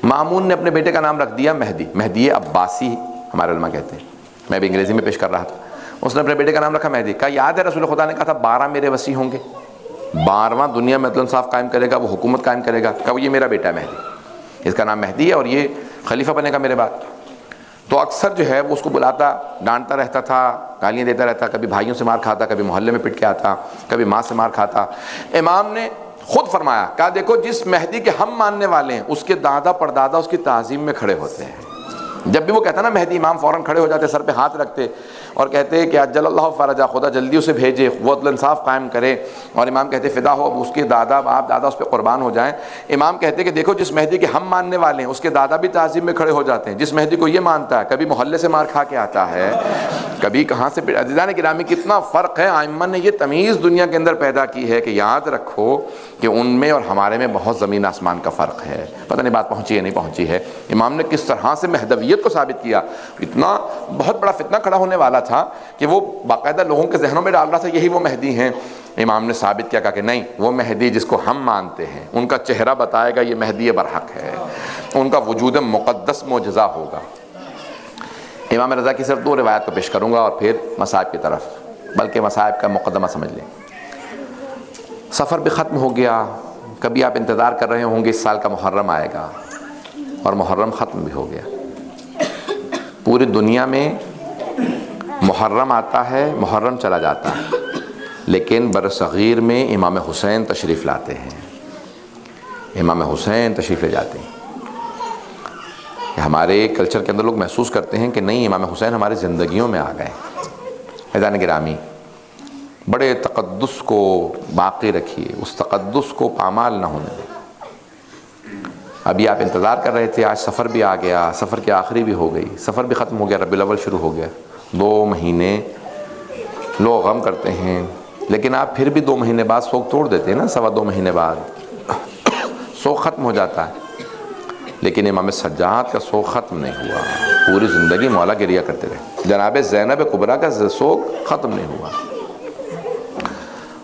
A: مامون نے اپنے بیٹے کا نام رکھ دیا مہدی، مہدی عباسی ہمارے علماء کہتے ہیں، میں بھی انگریزی میں پیش کر رہا تھا۔ اس نے اپنے بیٹے کا نام رکھا مہدی۔ کہا یاد ہے رسول خدا نے کہا تھا 12 میرے وصی ہوں گے، 12واں دنیا میں عدل انصاف قائم کرے گا، وہ حکومت قائم کرے گا۔ کہا یہ میرا بیٹا ہے مہدی، اس کا نام مہدی ہے اور یہ خلیفہ بنے گا میرے بعد۔ تو اکثر جو ہے وہ اس کو بلاتا، ڈانٹتا رہتا تھا، گالیاں دیتا رہتا، کبھی بھائیوں سے مار کھاتا، کبھی محلے میں پٹ کے آتا، کبھی ماں سے مار کھاتا۔ امام نے خود فرمایا، کہا دیکھو جس مہدی کے ہم ماننے والے ہیں اس کے دادا پردادا اس کی تعظیم میں کھڑے ہوتے ہیں۔ جب بھی وہ کہتا نا مہدی، امام فوراً کھڑے ہو جاتے، سر پہ ہاتھ رکھتے اور کہتے کہ اجل اللہ فرجہ، خدا جلدی اسے بھیجے، وہ عدل انصاف قائم کرے۔ اور امام کہتے فدا ہو، اب اس کے دادا باپ دادا اس پہ قربان ہو جائیں۔ امام کہتے کہ دیکھو جس مہدی کے ہم ماننے والے ہیں اس کے دادا بھی تعظیم میں کھڑے ہو جاتے ہیں۔ جس مہدی کو یہ مانتا ہے کبھی محلے سے مار کھا کے آتا ہے، کبھی کہاں سے۔ عزیزان گرامی، کتنا فرق ہے! ائمہ نے یہ تمیز دنیا کے اندر پیدا کی ہے کہ یاد رکھو کہ ان میں اور ہمارے میں بہت زمین آسمان کا فرق ہے۔ پتہ نہیں بات پہنچی ہے نہیں پہنچی ہے۔ امام نے کس طرح سے مہدویت کو ثابت کیا، اتنا بہت بڑا فتنہ کھڑا ہونے والا تھا کہ وہ باقاعدہ لوگوں کے ذہنوں میں ڈال رہا تھا یہی وہ مہدی ہیں۔ امام نے ثابت کیا، کہا کہ نہیں، وہ مہدی جس کو ہم مانتے ہیں ان کا چہرہ بتائے گا یہ مہدی برحق ہے، ان کا وجود مقدس معجزہ ہوگا۔ امام رضا کی صرف 2 روایات کو پیش کروں گا اور پھر مصائب کی طرف، بلکہ مصائب کا مقدمہ سمجھ لیں۔ سفر بھی ختم ہو گیا، کبھی آپ انتظار کر رہے ہوں گے اس سال کا محرم آئے گا، اور محرم ختم بھی ہو گیا۔ پوری دنیا میں محرم آتا ہے، محرم چلا جاتا ہے، لیکن برصغیر میں امام حسین تشریف لاتے ہیں، امام حسین تشریف لے جاتے ہیں۔ ہمارے کلچر کے اندر لوگ محسوس کرتے ہیں کہ نہیں، امام حسین ہماری زندگیوں میں آ گئے۔ عزیزان گرامی، بڑے تقدس کو باقی رکھیے، اس تقدس کو پامال نہ ہونے دیں۔ ابھی آپ انتظار کر رہے تھے، آج سفر بھی آ گیا، سفر کی آخری بھی ہو گئی، سفر بھی ختم ہو گیا، ربیع الاول شروع ہو گیا۔ 2 مہینے لوگ غم کرتے ہیں، لیکن آپ پھر بھی 2 مہینے بعد سوگ توڑ دیتے ہیں نا، 2.25 مہینے بعد سوگ ختم ہو جاتا ہے۔ لیکن امام سجاد کا سوگ ختم نہیں ہوا، پوری زندگی مولا گریہ کرتے رہے۔ جناب زینب کبریٰ کا سوگ ختم نہیں ہوا،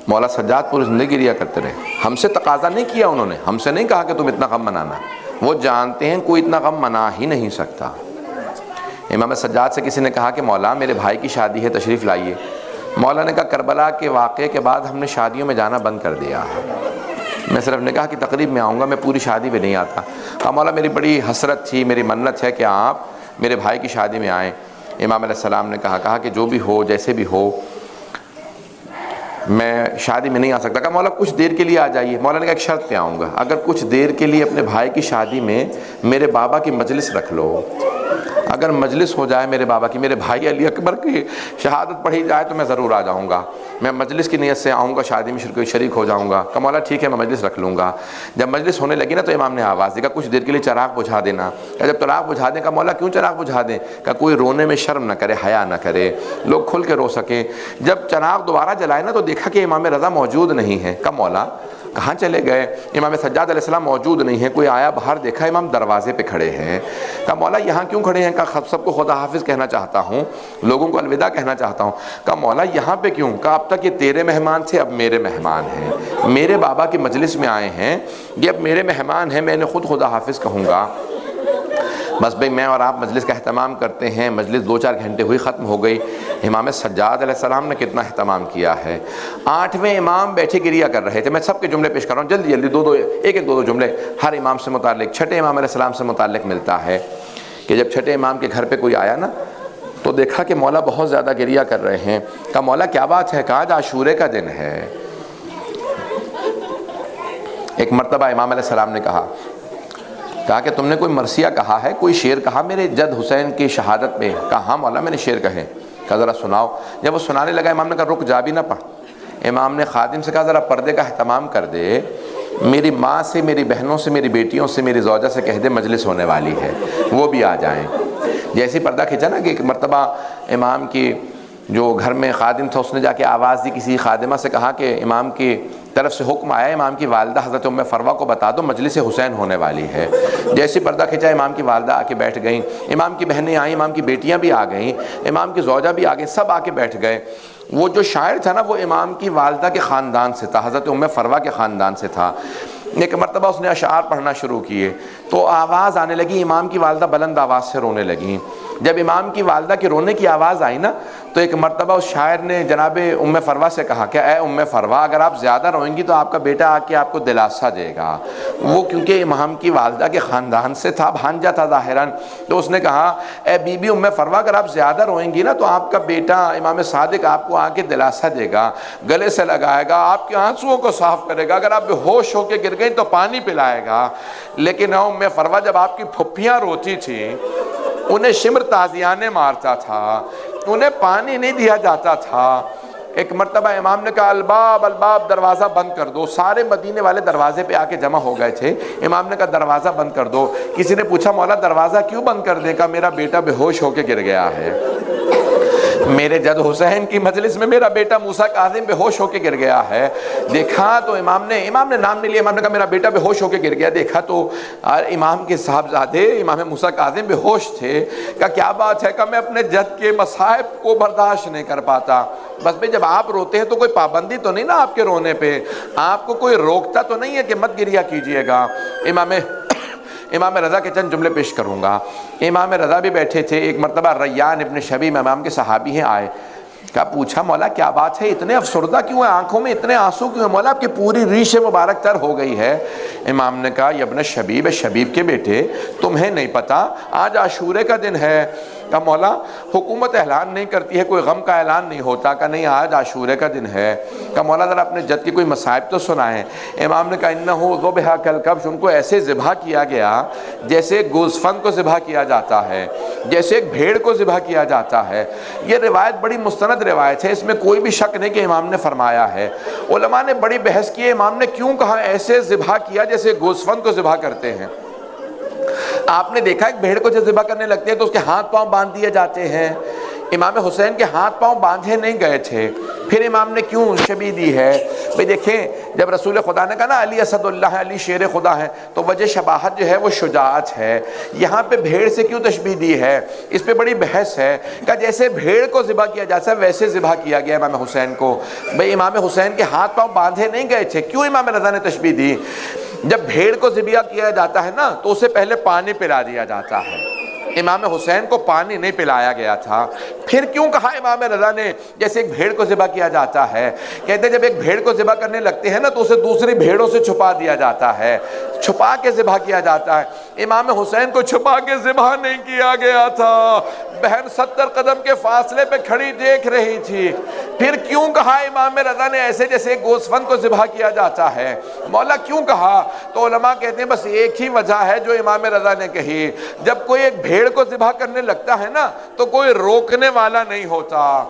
A: مولا سجاد پوری زندگی گریہ کرتے رہے۔ ہم سے تقاضا نہیں کیا انہوں نے، ہم سے نہیں کہا کہ تم اتنا غم منانا، وہ جانتے ہیں کوئی اتنا غم منا ہی نہیں سکتا۔ امام سجاد سے کسی نے کہا کہ مولا میرے بھائی کی شادی ہے، تشریف لائیے۔ مولا نے کہا کربلا کے واقعے کے بعد ہم نے شادیوں میں جانا بند کر دیا، میں صرف نے کہا کہ تقریب میں آؤں گا، میں پوری شادی میں نہیں آتا۔ کہا مولا میری بڑی حسرت تھی، میری منت ہے کہ آپ میرے بھائی کی شادی میں آئیں۔ امام علیہ السلام نے کہا کہ جو بھی ہو، جیسے بھی ہو، میں شادی میں نہیں آ سکتا۔ کہا مولا کچھ دیر کے لیے آ جائیے۔ مولا نے کہا ایک شرط پہ آؤں گا، اگر کچھ دیر کے لیے اپنے بھائی کی شادی میں میرے بابا کی مجلس رکھ لو، اگر مجلس ہو جائے میرے بابا کی، میرے بھائی علی اکبر کی شہادت پڑھی جائے تو میں ضرور آ جاؤں گا، میں مجلس کی نیت سے آؤں گا، شادی میں شریک ہو جاؤں گا۔ کہا مولا ٹھیک ہے، میں مجلس رکھ لوں گا۔ جب مجلس ہونے لگی نا تو امام نے آواز دی، کہا کچھ دیر کے لیے چراغ بجھا دینا۔ جب چراغ بجھا دیں، کہا مولا کیوں چراغ بجھا دیں؟ کہا کوئی رونے میں شرم نہ کرے، حیا نہ کرے، لوگ کھل کے رو سکیں۔ جب چراغ دوبارہ جلائے نا تو دیکھا کہ امام رضا موجود نہیں ہے۔ کہا مولا کہاں چلے گئے؟ امام سجاد علیہ السلام موجود نہیں ہیں، کوئی آیا باہر دیکھا امام دروازے پہ کھڑے ہیں۔ کہا مولا یہاں کیوں کھڑے ہیں؟ کہا سب کو خدا حافظ کہنا چاہتا ہوں، لوگوں کو الوداع کہنا چاہتا ہوں۔ کہا مولا یہاں پہ کیوں؟ کہا اب تک یہ تیرے مہمان تھے، اب میرے مہمان ہیں، میرے بابا کی مجلس میں آئے ہیں، یہ اب میرے مہمان ہیں، میں نے خود خدا حافظ کہوں گا۔ بس بھئی میں اور آپ مجلس کا اہتمام کرتے ہیں، مجلس 2-4 گھنٹے ہوئی ختم ہو گئی۔ امام سجاد علیہ السلام نے کتنا اہتمام کیا ہے۔ 8ویں امام بیٹھے گریہ کر رہے تھے، میں سب کے جملے پیش کر رہا ہوں، جلدی جلدی ایک 2 جملے ہر امام سے متعلق۔ 6ٹھے امام علیہ السلام سے متعلق ملتا ہے کہ جب 6ٹھے امام کے گھر پہ کوئی آیا نا تو دیکھا کہ مولا بہت زیادہ گریہ کر رہے ہیں۔ کہا مولا کیا بات ہے؟ کہا آج عاشورے کا دن ہے۔ ایک مرتبہ امام علیہ السلام نے کہا کہ تم نے کوئی مرثیہ کہا ہے، کوئی شعر کہا میرے جد حسین کی شہادت میں؟ کہا ہاں مولا میں نے شعر کہے۔ کہا ذرا سناؤ۔ جب وہ سنانے لگا امام نے کہا رک جا بھی نہ پڑھ۔ امام نے خادم سے کہا ذرا پردے کا اہتمام کر دے، میری ماں سے، میری بہنوں سے، میری بیٹیوں سے، میری زوجہ سے کہہ دے مجلس ہونے والی ہے، وہ بھی آ جائیں۔ جیسے پردہ کھینچا نا کہ ایک مرتبہ امام کی جو گھر میں خادم تھا اس نے جا کے آواز دی، کسی خادمہ سے کہا کہ امام کی طرف سے حکم آیا امام کی والدہ حضرت ام فروہ کو بتا دو مجلس حسین ہونے والی ہے۔ جیسے پردہ کھینچا امام کی والدہ آ کے بیٹھ گئیں، امام کی بہنیں آئیں، امام کی بیٹیاں بھی آ گئیں، امام کی زوجہ بھی آ گئیں، سب آ کے بیٹھ گئے۔ وہ جو شاعر تھا نا وہ امام کی والدہ کے خاندان سے تھا، حضرت ام فروہ کے خاندان سے تھا۔ ایک مرتبہ اس نے اشعار پڑھنا شروع کیے تو آواز آنے لگی، امام کی والدہ بلند آواز سے رونے لگیں۔ جب امام کی والدہ کی رونے کی آواز آئی نا تو ایک مرتبہ اس شاعر نے جناب ام فروہ سے کہا کہ اے ام فروہ اگر آپ زیادہ روئیں گی تو آپ کا بیٹا آ کے آپ کو دلاسا دے گا۔ وہ کیونکہ امام کی والدہ کے خاندان سے تھا، بھانجا تھا ظاہراً، تو اس نے کہا اے بی بی ام فروہ اگر آپ زیادہ روئیں گی نا تو آپ کا بیٹا امام صادق آپ کو آ کے دلاسا دے گا، گلے سے لگائے گا، آپ کے آنسوؤں کو صاف کرے گا، اگر آپ بے ہوش ہو کے گر گئیں تو پانی پلائے گا۔ لیکن ام فروہ جب آپ کی پھپھیاں روتی تھیں انہیں شمر تازیانے مارتا تھا، انہیں پانی نہیں دیا جاتا تھا۔ ایک مرتبہ امام نے کہا الباب الباب دروازہ بند کر دو، سارے مدینے والے دروازے پہ آ کے جمع ہو گئے تھے۔ امام نے کہا دروازہ بند کر دو۔ کسی نے پوچھا مولا دروازہ کیوں بند کر دے؟ کہا میرا بیٹا بے ہوش ہو کے گر گیا ہے، میرے جد حسین کی مجلس میں میرا بیٹا موسیٰ کاظم بے ہوش ہو کے گر گیا ہے۔ دیکھا تو امام نے نام نہیں لیا، امام نے کہا میرا بیٹا بے ہوش ہو کے گر گیا۔ دیکھا تو امام کے صاحبزادے امام موسیٰ کاظم بے ہوش تھے۔ کہا کیا بات ہے؟ کہ میں اپنے جد کے مصائب کو برداشت نہیں کر پاتا۔ بس بھئی جب آپ روتے ہیں تو کوئی پابندی تو نہیں نا آپ کے رونے پہ، آپ کو کوئی روکتا تو نہیں ہے کہ مت گریہ کیجئے گا۔ امام رضا کے چند جملے پیش کروں گا۔ امام رضا بھی بیٹھے تھے، ایک مرتبہ ریان ابن شبیب امام کے صحابی ہیں آئے، کہا پوچھا مولا کیا بات ہے، اتنے افسردہ کیوں ہیں، آنکھوں میں اتنے آنسو کیوں ہیں مولا، آپ کی پوری ریش مبارک تر ہو گئی ہے۔ امام نے کہا یا ابن شبیب، شبیب کے بیٹے تمہیں نہیں پتا آج عاشورے کا دن ہے؟ کہا مولا حکومت اعلان نہیں کرتی ہے، کوئی غم کا اعلان نہیں ہوتا؟ کہا نہیں آج عاشورے کا دن ہے۔ کہا مولا ذرا اپنے جد کی کوئی مصائب تو سنائیں۔ امام نے کہا انہو ذبح کالکبش، ان کو ایسے ذبح کیا گیا جیسے ایک گوزفند کو ذبح کیا جاتا ہے، جیسے ایک بھیڑ کو ذبح کیا جاتا ہے۔ یہ روایت بڑی مستند روایت ہے، اس میں کوئی بھی شک نہیں کہ امام نے فرمایا ہے۔ علماء نے بڑی بحث کی ہے امام نے کیوں کہا ایسے ذبح کیا جیسے گوزفند کو ذبح کرتے ہیں۔ آپ نے دیکھا ایک بھیڑ کو جب ذبح کرنے لگتے ہیں تو اس کے ہاتھ پاؤں باندھ دیے جاتے ہیں، امام حسین کے ہاتھ پاؤں باندھے نہیں گئے تھے، پھر امام نے کیوں شبیہ دی ہے؟ بھئی دیکھیں جب رسول خدا نے کہا نا علی اسد اللہ ہے، علی شیر خدا ہے، تو وجہ شباہت جو ہے وہ شجاعت ہے۔ یہاں پہ بھیڑ سے کیوں تشبیہ دی ہے؟ اس پہ بڑی بحث ہے کہ جیسے بھیڑ کو ذبح کیا جاتا ہے ویسے ذبح کیا گیا امام حسین کو۔ بھئی امام حسین کے ہاتھ پاؤں باندھے نہیں گئے تھے، کیوں امام رضا نے تشبیہ دی؟ جب بھیڑ کو ذبح کیا جاتا ہے نا تو اسے پہلے پانی پلا دیا جاتا ہے، امام حسین کو پانی نہیں پلایا گیا تھا۔ پھر کیوں کہا امام رضا نے جیسے ایک بھیڑ کو ذبح کیا جاتا ہے؟ کہتے ہیں جب ایک بھیڑ کو ذبح کرنے لگتے ہیں نا تو اسے دوسری بھیڑوں سے چھپا دیا جاتا ہے، چھپا کے ذبح کیا جاتا ہے۔ امام حسین کو چھپا کے ذبح نہیں کیا گیا تھا، بہن 70 قدم کے فاصلے پہ کھڑی دیکھ رہی تھی۔ پھر کیوں کہا امام رضا نے ایسے جیسے ایک گوسفند کو ذبح کیا جاتا ہے؟ مولا کیوں کہا؟ تو علماء کہتے ہیں بس ایک ہی وجہ ہے جو امام رضا نے کہی، جب کوئی ایک بھیڑ کو ذبح کرنے لگتا ہے نا تو کوئی روکنے والا نہیں ہوتا،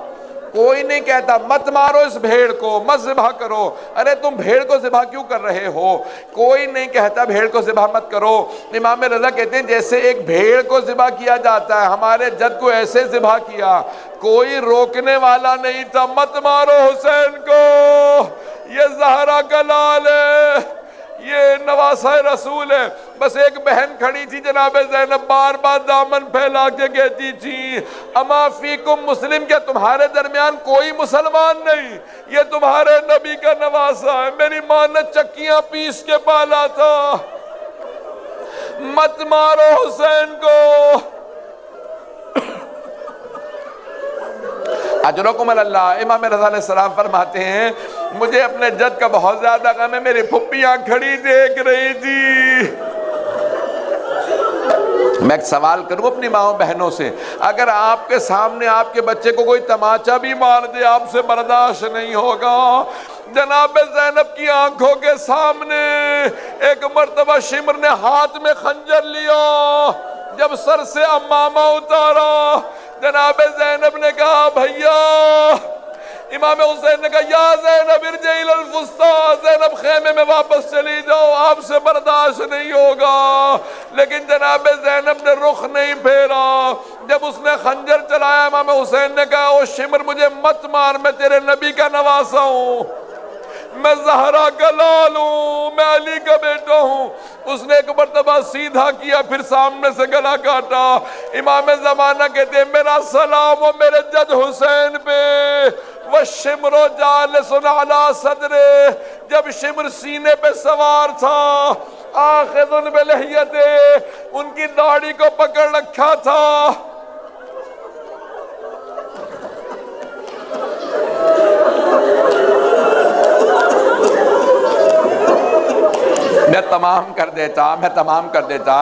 A: کوئی نہیں کہتا مت مارو اس بھیڑ کو، مت ذبح کرو، ارے تم بھیڑ کو ذبح کیوں کر رہے ہو، کوئی نہیں کہتا بھیڑ کو ذبح مت کرو۔ امام رضا کہتے ہیں جیسے ایک بھیڑ کو ذبح کیا جاتا ہے ہمارے جد کو ایسے ذبح کیا، کوئی روکنے والا نہیں تھا، مت مارو حسین کو، یہ زہرا کا لال ہے، یہ نواسہ رسول ہے۔ بس ایک بہن کھڑی تھی جناب زینب بار بار دامن پھیلا کے کہتی تھی اما فیکم مسلم، کہ تمہارے درمیان کوئی مسلمان نہیں، یہ تمہارے نبی کا نواسہ ہے، میری ماں نے چکیاں پیس کے پالا تھا، مت مارو حسین کو۔ اجرکم اللہ، امام رضا علیہ السلام فرماتے ہیں مجھے اپنے جد کا بہت زیادہ غم ہے، میری پھپھیاں کھڑی دیکھ رہی تھی۔ میں ایک سوال کروں اپنی ماؤں بہنوں سے، اگر آپ کے سامنے آپ کے بچے کو کوئی تماچا بھی مار دے آپ سے برداشت نہیں ہوگا؟ جناب زینب کی آنکھوں کے سامنے ایک مرتبہ شمر نے ہاتھ میں خنجر لیا، جب سر سے امامہ اتارا جناب زینب نے کہا بھیا، امام حسین نے کہا یا زینب ارجعی الی الفسطیٰ، زینب خیمے میں واپس چلی جاؤ، آپ سے برداشت نہیں ہوگا۔ لیکن جناب زینب نے رخ نہیں پھیرا، جب اس نے خنجر چلایا امام حسین نے کہا او شمر مجھے مت مار، میں تیرے نبی کا نواسہ ہوں، میں زہرا کا لال ہوں، میں علی کا بیٹا ہوں۔ اس نے ایک مرتبہ سیدھا کیا پھر سامنے سے گلا کاٹا۔ امام زمانہ کہتے ہیں میرا سلام و میرے جد حسین پہ، وَالشِّمْرُ جَالِسٌ عَلَىٰ صَدْرِهِ، جب شمر سینے پہ سوار تھا، آخذٌ بِلِحْيَتِهِ، ان کی داڑھی کو پکڑ رکھا تھا۔ میں تمام کر دیتا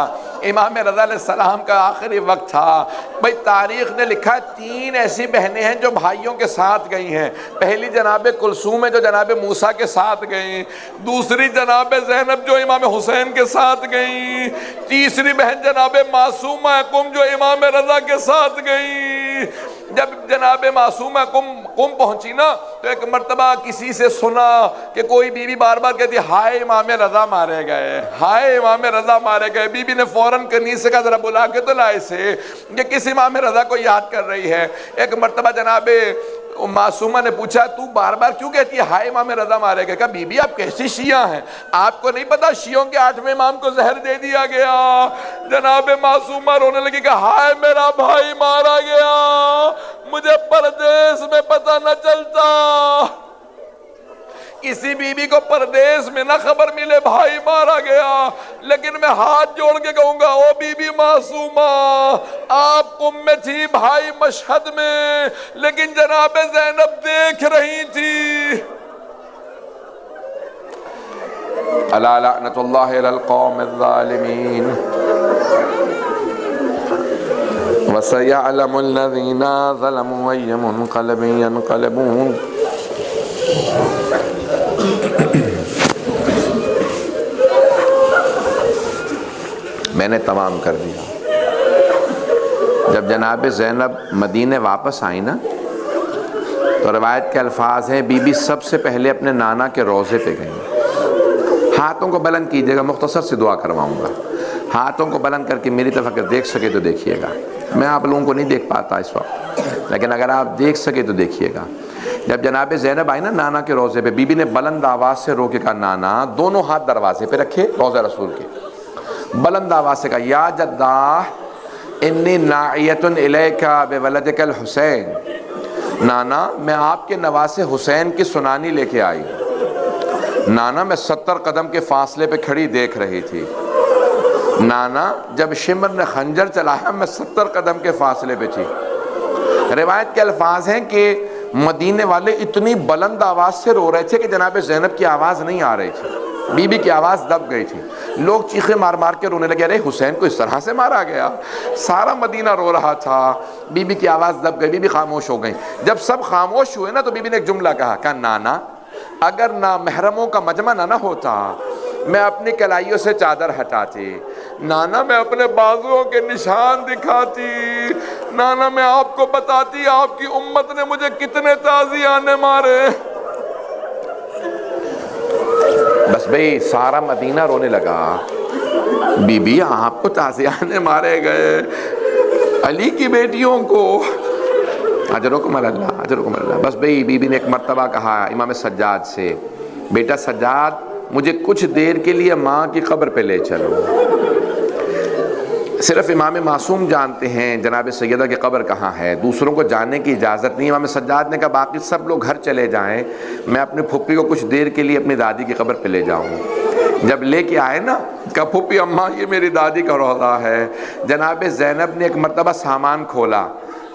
A: امام رضا علیہ السلام کا آخری وقت تھا۔ بھئی تاریخ نے لکھا 3 ایسی بہنیں ہیں جو بھائیوں کے ساتھ گئی ہیں، پہلی جناب کلثوم ہے جو جناب موسیٰ کے ساتھ گئیں، دوسری جناب زینب جو امام حسین کے ساتھ گئیں، تیسری بہن جناب معصومہ قم جو امام رضا کے ساتھ گئیں۔ جب جناب معصومہ قم پہنچی نا تو ایک مرتبہ کسی سے سنا کہ کوئی بیوی بار بار کہتی ہائے امام رضا مارے گئے، ہائے امام رضا مارے گئے۔ بیوی نے فوراً کنیز سے کہا ذرا بلا کے تو لائے سے، یہ کس امام رضا کو یاد کر رہی ہے۔ ایک مرتبہ جناب معصومہ نے پوچھا تو بار بار کیوں کہتی ہے ہائے امام رضا مارے گئے؟ کہا بی بی آپ کیسی شیعہ ہیں، آپ کو نہیں پتا شیعوں کے 8ویں امام کو زہر دے دیا گیا۔ جناب معصومہ رونے لگی کہ ہائے میرا بھائی مارا گیا، مجھے پردیس میں پتہ نہ چلتا۔ کسی بیوی کو پردیس میں نہ خبر ملے بھائی مارا گیا، لیکن میں ہاتھ جوڑ کے کہوں گا او بی بی معصومہ، آپ قم میں تھی بھائی مشہد میں، لیکن جناب زینب دیکھ رہی تھی۔ الا لعنت اللہ علی القوم الظالمین وَسَيَعْلَمُ الَّذِينَ ظَلَمُوا أَيَّ مُنْقَلَبٍ يَنْقَلِبُونَ۔ میں نے تمام کر دیا۔ جب جناب زینب مدینے واپس آئی نا تو روایت کے الفاظ ہیں بی بی سب سے پہلے اپنے نانا کے روضے پہ گئیں۔ ہاتھوں کو بلند کیجئے گا، مختصر سی دعا کرواؤں گا، ہاتھوں کو بلند کر کے میری طرف اگر دیکھ سکے تو دیکھیے گا۔ میں آپ لوگوں کو نہیں دیکھ پاتا اس وقت، لیکن اگر آپ دیکھ سکے تو دیکھیے گا۔ جب جناب زینب آئی نا نانا کے روضے پہ، بی بی نے بلند آواز سے رو کے کہا نانا، دونوں ہاتھ دروازے پہ رکھے روضہ رسول کے، بلند آواز سے کہا یا جدہ انی ناعیۃ الیک بولدک الحسین، نانا میں آپ کے نواسے حسین کی سنانی لے کے آئی۔ نانا میں 70 قدم کے فاصلے پہ کھڑی دیکھ رہی تھی۔ نانا جب شمر نے خنجر چلایا میں 70 قدم کے فاصلے پہ تھی۔ روایت کے الفاظ ہیں کہ مدینے والے اتنی بلند آواز سے رو رہے تھے کہ جناب زینب کی آواز نہیں آ رہی تھی، بی بی کی آواز دب گئی تھی۔ لوگ چیخے مار مار کے رونے لگے، ارے حسین کو اس طرح سے مارا گیا، سارا مدینہ رو رہا تھا، بی بی کی آواز دب گئی، بی بی خاموش ہو گئی۔ جب سب خاموش ہوئے نا تو بی بی نے ایک جملہ کہا نانا اگر نامحرموں کا مجمع نہ ہوتا میں اپنی کلائیوں سے چادر ہٹاتی، نانا میں اپنے بازوؤں کے نشان دکھاتی، نانا میں آپ کو بتاتی آپ کی امت نے مجھے کتنے تازیانے مارے۔ بس بھئی سارا مدینہ رونے لگا، بی بی آپ کو تازیانے مارے گئے، علی کی بیٹیوں کو، اجرکم اللہ اجرکم اللہ۔ بس بھئی بی بی نے ایک مرتبہ کہا امام سجاد سے، بیٹا سجاد مجھے کچھ دیر کے لیے ماں کی قبر پہ لے چلو۔ صرف امام معصوم جانتے ہیں جناب سیدہ کی قبر کہاں ہے، دوسروں کو جاننے کی اجازت نہیں۔ امام سجاد نے کہا باقی سب لوگ گھر چلے جائیں، میں اپنی پھپھی کو کچھ دیر کے لیے اپنی دادی کی قبر پہ لے جاؤں۔ جب لے کے آئے نا کہا پھپھی اماں یہ میری دادی کا روضہ ہے۔ جناب زینب نے ایک مرتبہ سامان کھولا،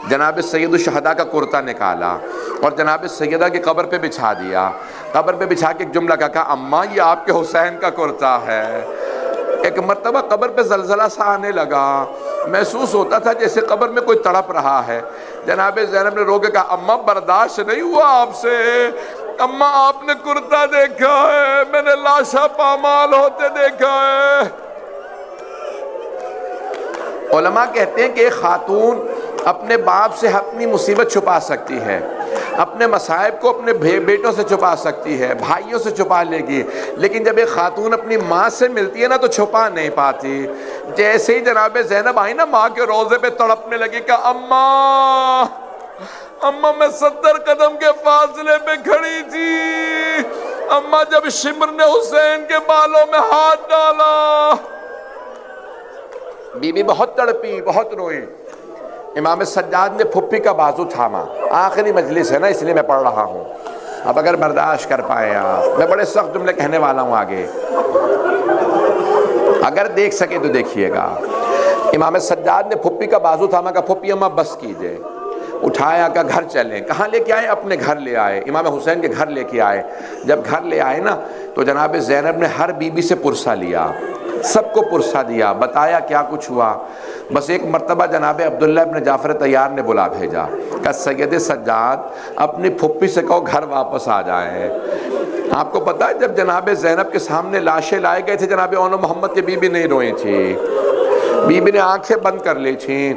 A: جناب سید الشہداء کا کرتا نکالا اور جناب سیدہ کی قبر پہ بچھا دیا۔ قبر پہ بچھا کے ایک جملہ کہا اماں یہ آپ کے حسین کا کرتا ہے۔ ایک مرتبہ قبر پہ زلزلہ سا آنے لگا، محسوس ہوتا تھا جیسے قبر میں کوئی تڑپ رہا ہے۔ جناب زینب نے رو کے کہا اماں برداشت نہیں ہوا آپ سے، اماں آپ نے کرتا دیکھا ہے، میں نے لاشا پامال ہوتے دیکھا ہے۔ علماء کہتے ہیں کہ ایک خاتون اپنے باپ سے اپنی مصیبت چھپا سکتی ہے، اپنے مصائب کو اپنے بیٹوں سے چھپا سکتی ہے، بھائیوں سے چھپا لے گی، لیکن جب ایک خاتون اپنی ماں سے ملتی ہے نا تو چھپا نہیں پاتی۔ جیسے ہی جناب زینب آئی نا ماں کے روضے پہ تڑپنے لگی کہ اماں اماں میں 70 قدم کے فاصلے پہ کھڑی تھی، اماں جب شمر نے حسین کے بالوں میں ہاتھ ڈالا۔ بی بی بہت تڑپی، بہت روئی۔ امام سجاد نے پھپھی کا بازو تھاما، آخری مجلس ہے نا اس لیے میں پڑھ رہا ہوں، اب اگر برداشت کر پائے آپ، میں بڑے سخت جملے کہنے والا ہوں آگے، اگر دیکھ سکے تو دیکھیے گا۔ امام سجاد نے پھپھی کا بازو تھاما، کہا پھپھی اماں بس کیجئے، اٹھایا کہ گھر چلیں۔ کہاں لے کے آئے؟ اپنے گھر لے آئے، امام حسین کے گھر لے کے آئے۔ جب گھر لے آئے نا تو جناب زینب نے ہر بی بی سے پرسہ لیا، سب کو پرسہ دیا، بتایا کیا کچھ ہوا۔ بس ایک مرتبہ جناب عبداللہ ابن جعفر طیار نے بلا بھیجا، کہا سید سجاد اپنی پھپھی سے کہو گھر واپس آ جائیں۔ آپ کو پتا ہے جب جناب زینب کے سامنے لاشیں لائے گئے تھے جناب اون محمد کی بی بی نہیں روئی تھی، بی بی نے آنکھیں بند کر لی تھیں۔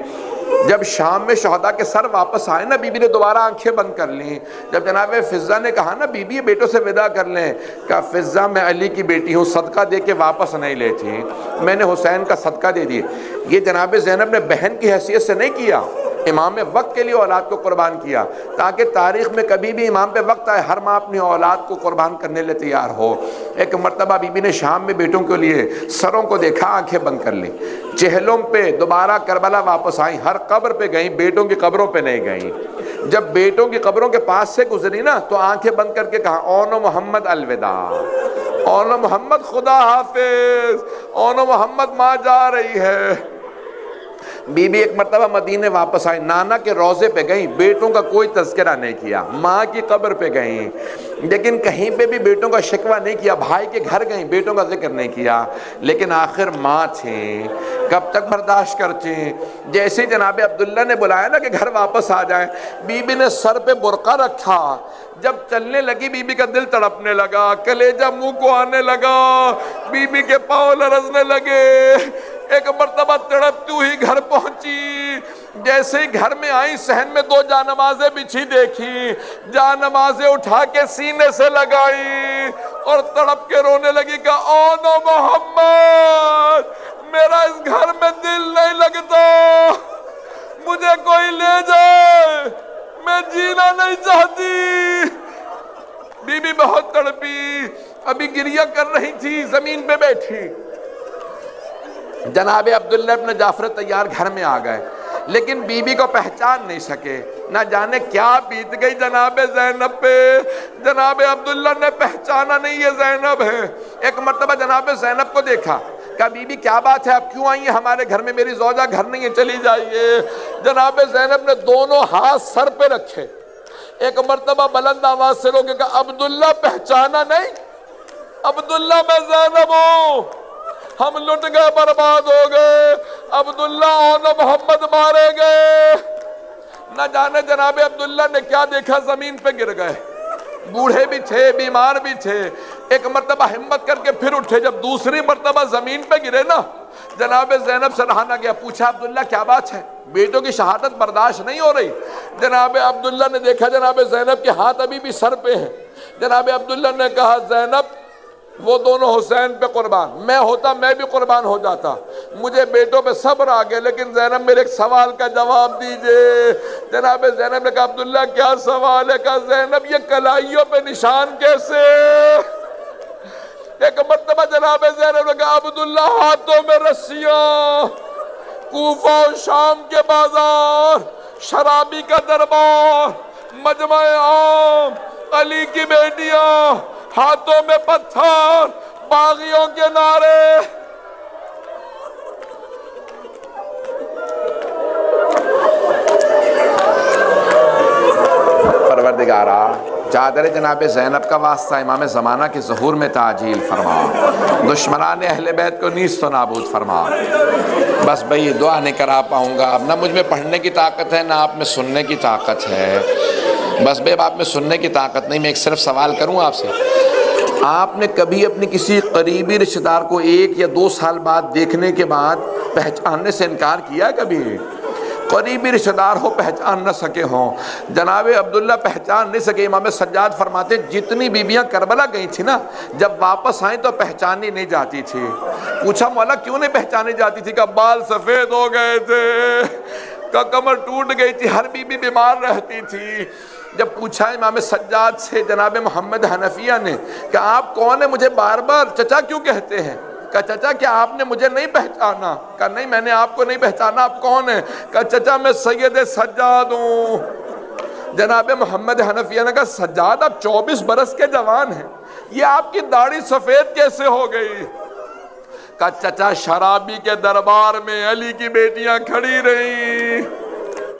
A: جب شام میں شہداء کے سر واپس آئے نا بی بی نے دوبارہ آنکھیں بند کر لیں۔ جب جناب فضہ نے کہا نا بی بی بیٹوں سے ودا کر لیں، کہا فضہ میں علی کی بیٹی ہوں، صدقہ دے کے واپس نہیں لیتی، میں نے حسین کا صدقہ دے دی۔ یہ جناب زینب نے بہن کی حیثیت سے نہیں کیا، امام وقت کے لیے اولاد کو قربان کیا تاکہ تاریخ میں کبھی بھی امام پہ وقت آئے ہر ماں اپنی اولاد کو قربان کرنے لئے تیار ہو۔ ایک مرتبہ بی بی نے شام میں بیٹوں کے لیے سروں کو دیکھا، آنکھیں بند کر لی، چہلوں پہ دوبارہ کربلا واپس آئیں، ہر قبر پہ گئیں، بیٹوں کی قبروں پہ نہیں گئیں۔ جب بیٹوں کی قبروں کے پاس سے گزری نا تو آنکھیں بند کر کے کہا اونو محمد الوداع، اونو محمد خدا حافظ، اونو محمد ماں جا رہی ہے۔ بی بی ایک مرتبہ مدینے واپس آئی، نانا کے روضے پہ گئیں، بیٹوں کا کوئی تذکرہ نہیں کیا، ماں کی قبر پہ گئیں لیکن کہیں پہ بھی بیٹوں کا شکوہ نہیں کیا، بھائی کے گھر گئیں بیٹوں کا ذکر نہیں کیا، لیکن آخر ماں تھیں، کب تک برداشت کرتیں؟ جیسے جناب عبداللہ نے بلایا نا کہ گھر واپس آ جائیں، بی بی نے سر پہ برقع رکھا، جب چلنے لگی بی بی کا دل تڑپنے لگا، کلیجہ منہ کو آنے لگا، بی بی کے پاؤں لرزنے لگے۔ ایک مرتبہ تڑپتی ہوئی گھر پہنچی، جیسے ہی گھر میں آئی صحن میں 2 جانمازیں بچھی دیکھی، جانمازیں اٹھا کے سینے سے لگائی اور تڑپ کے رونے لگی کہ اونو محمد میرا اس گھر میں دل نہیں لگتا، مجھے کوئی لے جائے، میں جینا نہیں چاہتی۔ بی بی بہت تڑپی، ابھی گریہ کر رہی تھی، زمین پہ بیٹھی۔ جناب عبداللہ ابن جعفر تیار گھر میں آ گئے لیکن بی بی کو پہچان نہیں سکے، نہ جانے کیا بیت گئی جناب زینب پہ، جناب عبداللہ نے پہچانا نہیں یہ زینب ہے۔ ایک مرتبہ جناب زینب کو دیکھا، کہا بی بی کیا بات ہے، آپ کیوں آئی ہیں ہمارے گھر میں، میری زوجہ گھر نہیں ہے، چلی جائیے۔ جناب زینب نے دونوں ہاتھ سر پہ رکھے، ایک مرتبہ بلند آواز سے روکے کہا عبداللہ پہچانا نہیں؟ عبداللہ میں زینب ہوں، ہم لٹ گئے، برباد ہو گئے، عبداللہ اور محمد مارے گئے۔ نہ جانے جناب عبداللہ نے کیا دیکھا، زمین پہ گر گئے، بوڑھے بھی تھے، بیمار بھی تھے۔ ایک مرتبہ ہمت کر کے پھر اٹھے، جب دوسری مرتبہ زمین پہ گرے نا، جناب زینب سے رہا نہ گیا، پوچھا عبداللہ کیا بات ہے، بیٹوں کی شہادت برداشت نہیں ہو رہی؟ جناب عبداللہ نے دیکھا جناب زینب کے ہاتھ ابھی بھی سر پہ ہیں۔ جناب عبداللہ نے کہا زینب وہ دونوں حسین پہ قربان، میں ہوتا میں بھی قربان ہو جاتا، مجھے بیٹوں پہ صبر آ گیا، لیکن زینب میرے ایک سوال کا جواب دیجئے۔ جناب زینب نے کہا عبداللہ کیا سوال ہے؟ کہا زینب یہ کلائیوں پہ نشان کیسے؟ ایک مرتبہ جناب زینب نے کہا عبداللہ ہاتھوں میں رسیاں، کوفہ و شام کے بازار، شرابی کا دربار، مجمع عام، علی کی بیٹیاں، ہاتھوں میں پتھر، باغیوں کے نعرے۔ پروردگارا چادر جناب زینب کا واسطہ امام زمانہ کے ظہور میں تعجیل فرما، دشمنان اہل بیت کو نیست و نابود فرما۔ بس بھئی دعا نہیں کرا پاؤں گا، اب نہ مجھ میں پڑھنے کی طاقت ہے نہ آپ میں سننے کی طاقت ہے، بس بے آپ میں سننے کی طاقت نہیں۔ میں ایک صرف سوال کروں آپ سے، آپ نے کبھی اپنی کسی قریبی رشتہ دار کو 1 یا 2 سال بعد دیکھنے کے بعد پہچاننے سے انکار کیا کبھی؟ قریبی رشتہ دار ہو پہچان نہ سکے ہوں، جناب عبداللہ پہچان نہیں سکے۔ امام سجاد فرماتے جتنی بیویاں کربلا گئی تھی نا، جب واپس آئیں تو پہچانی نہیں جاتی تھی۔ پوچھا مولا کیوں نہیں پہچانی جاتی تھی؟ کہ بال سفید ہو گئے تھے، کہ کمر ٹوٹ گئی تھی، ہر بیوی بیمار رہتی تھی۔ جب پوچھا امام سجاد سے جناب محمد حنفیہ نے کہ آپ کون ہیں، مجھے بار بار چچا کیوں کہتے ہیں؟ کہا چچا کیا آپ نے مجھے نہیں پہچانا؟ کہا نہیں میں نے آپ کو نہیں پہچانا، آپ کون ہیں؟ کہا چچا میں سید سجاد ہوں۔ جناب محمد حنفیہ نے کہا سجاد آپ 24 برس کے جوان ہیں، یہ آپ کی داڑھی سفید کیسے ہو گئی؟ کہا چچا شرابی کے دربار میں علی کی بیٹیاں کھڑی رہیں،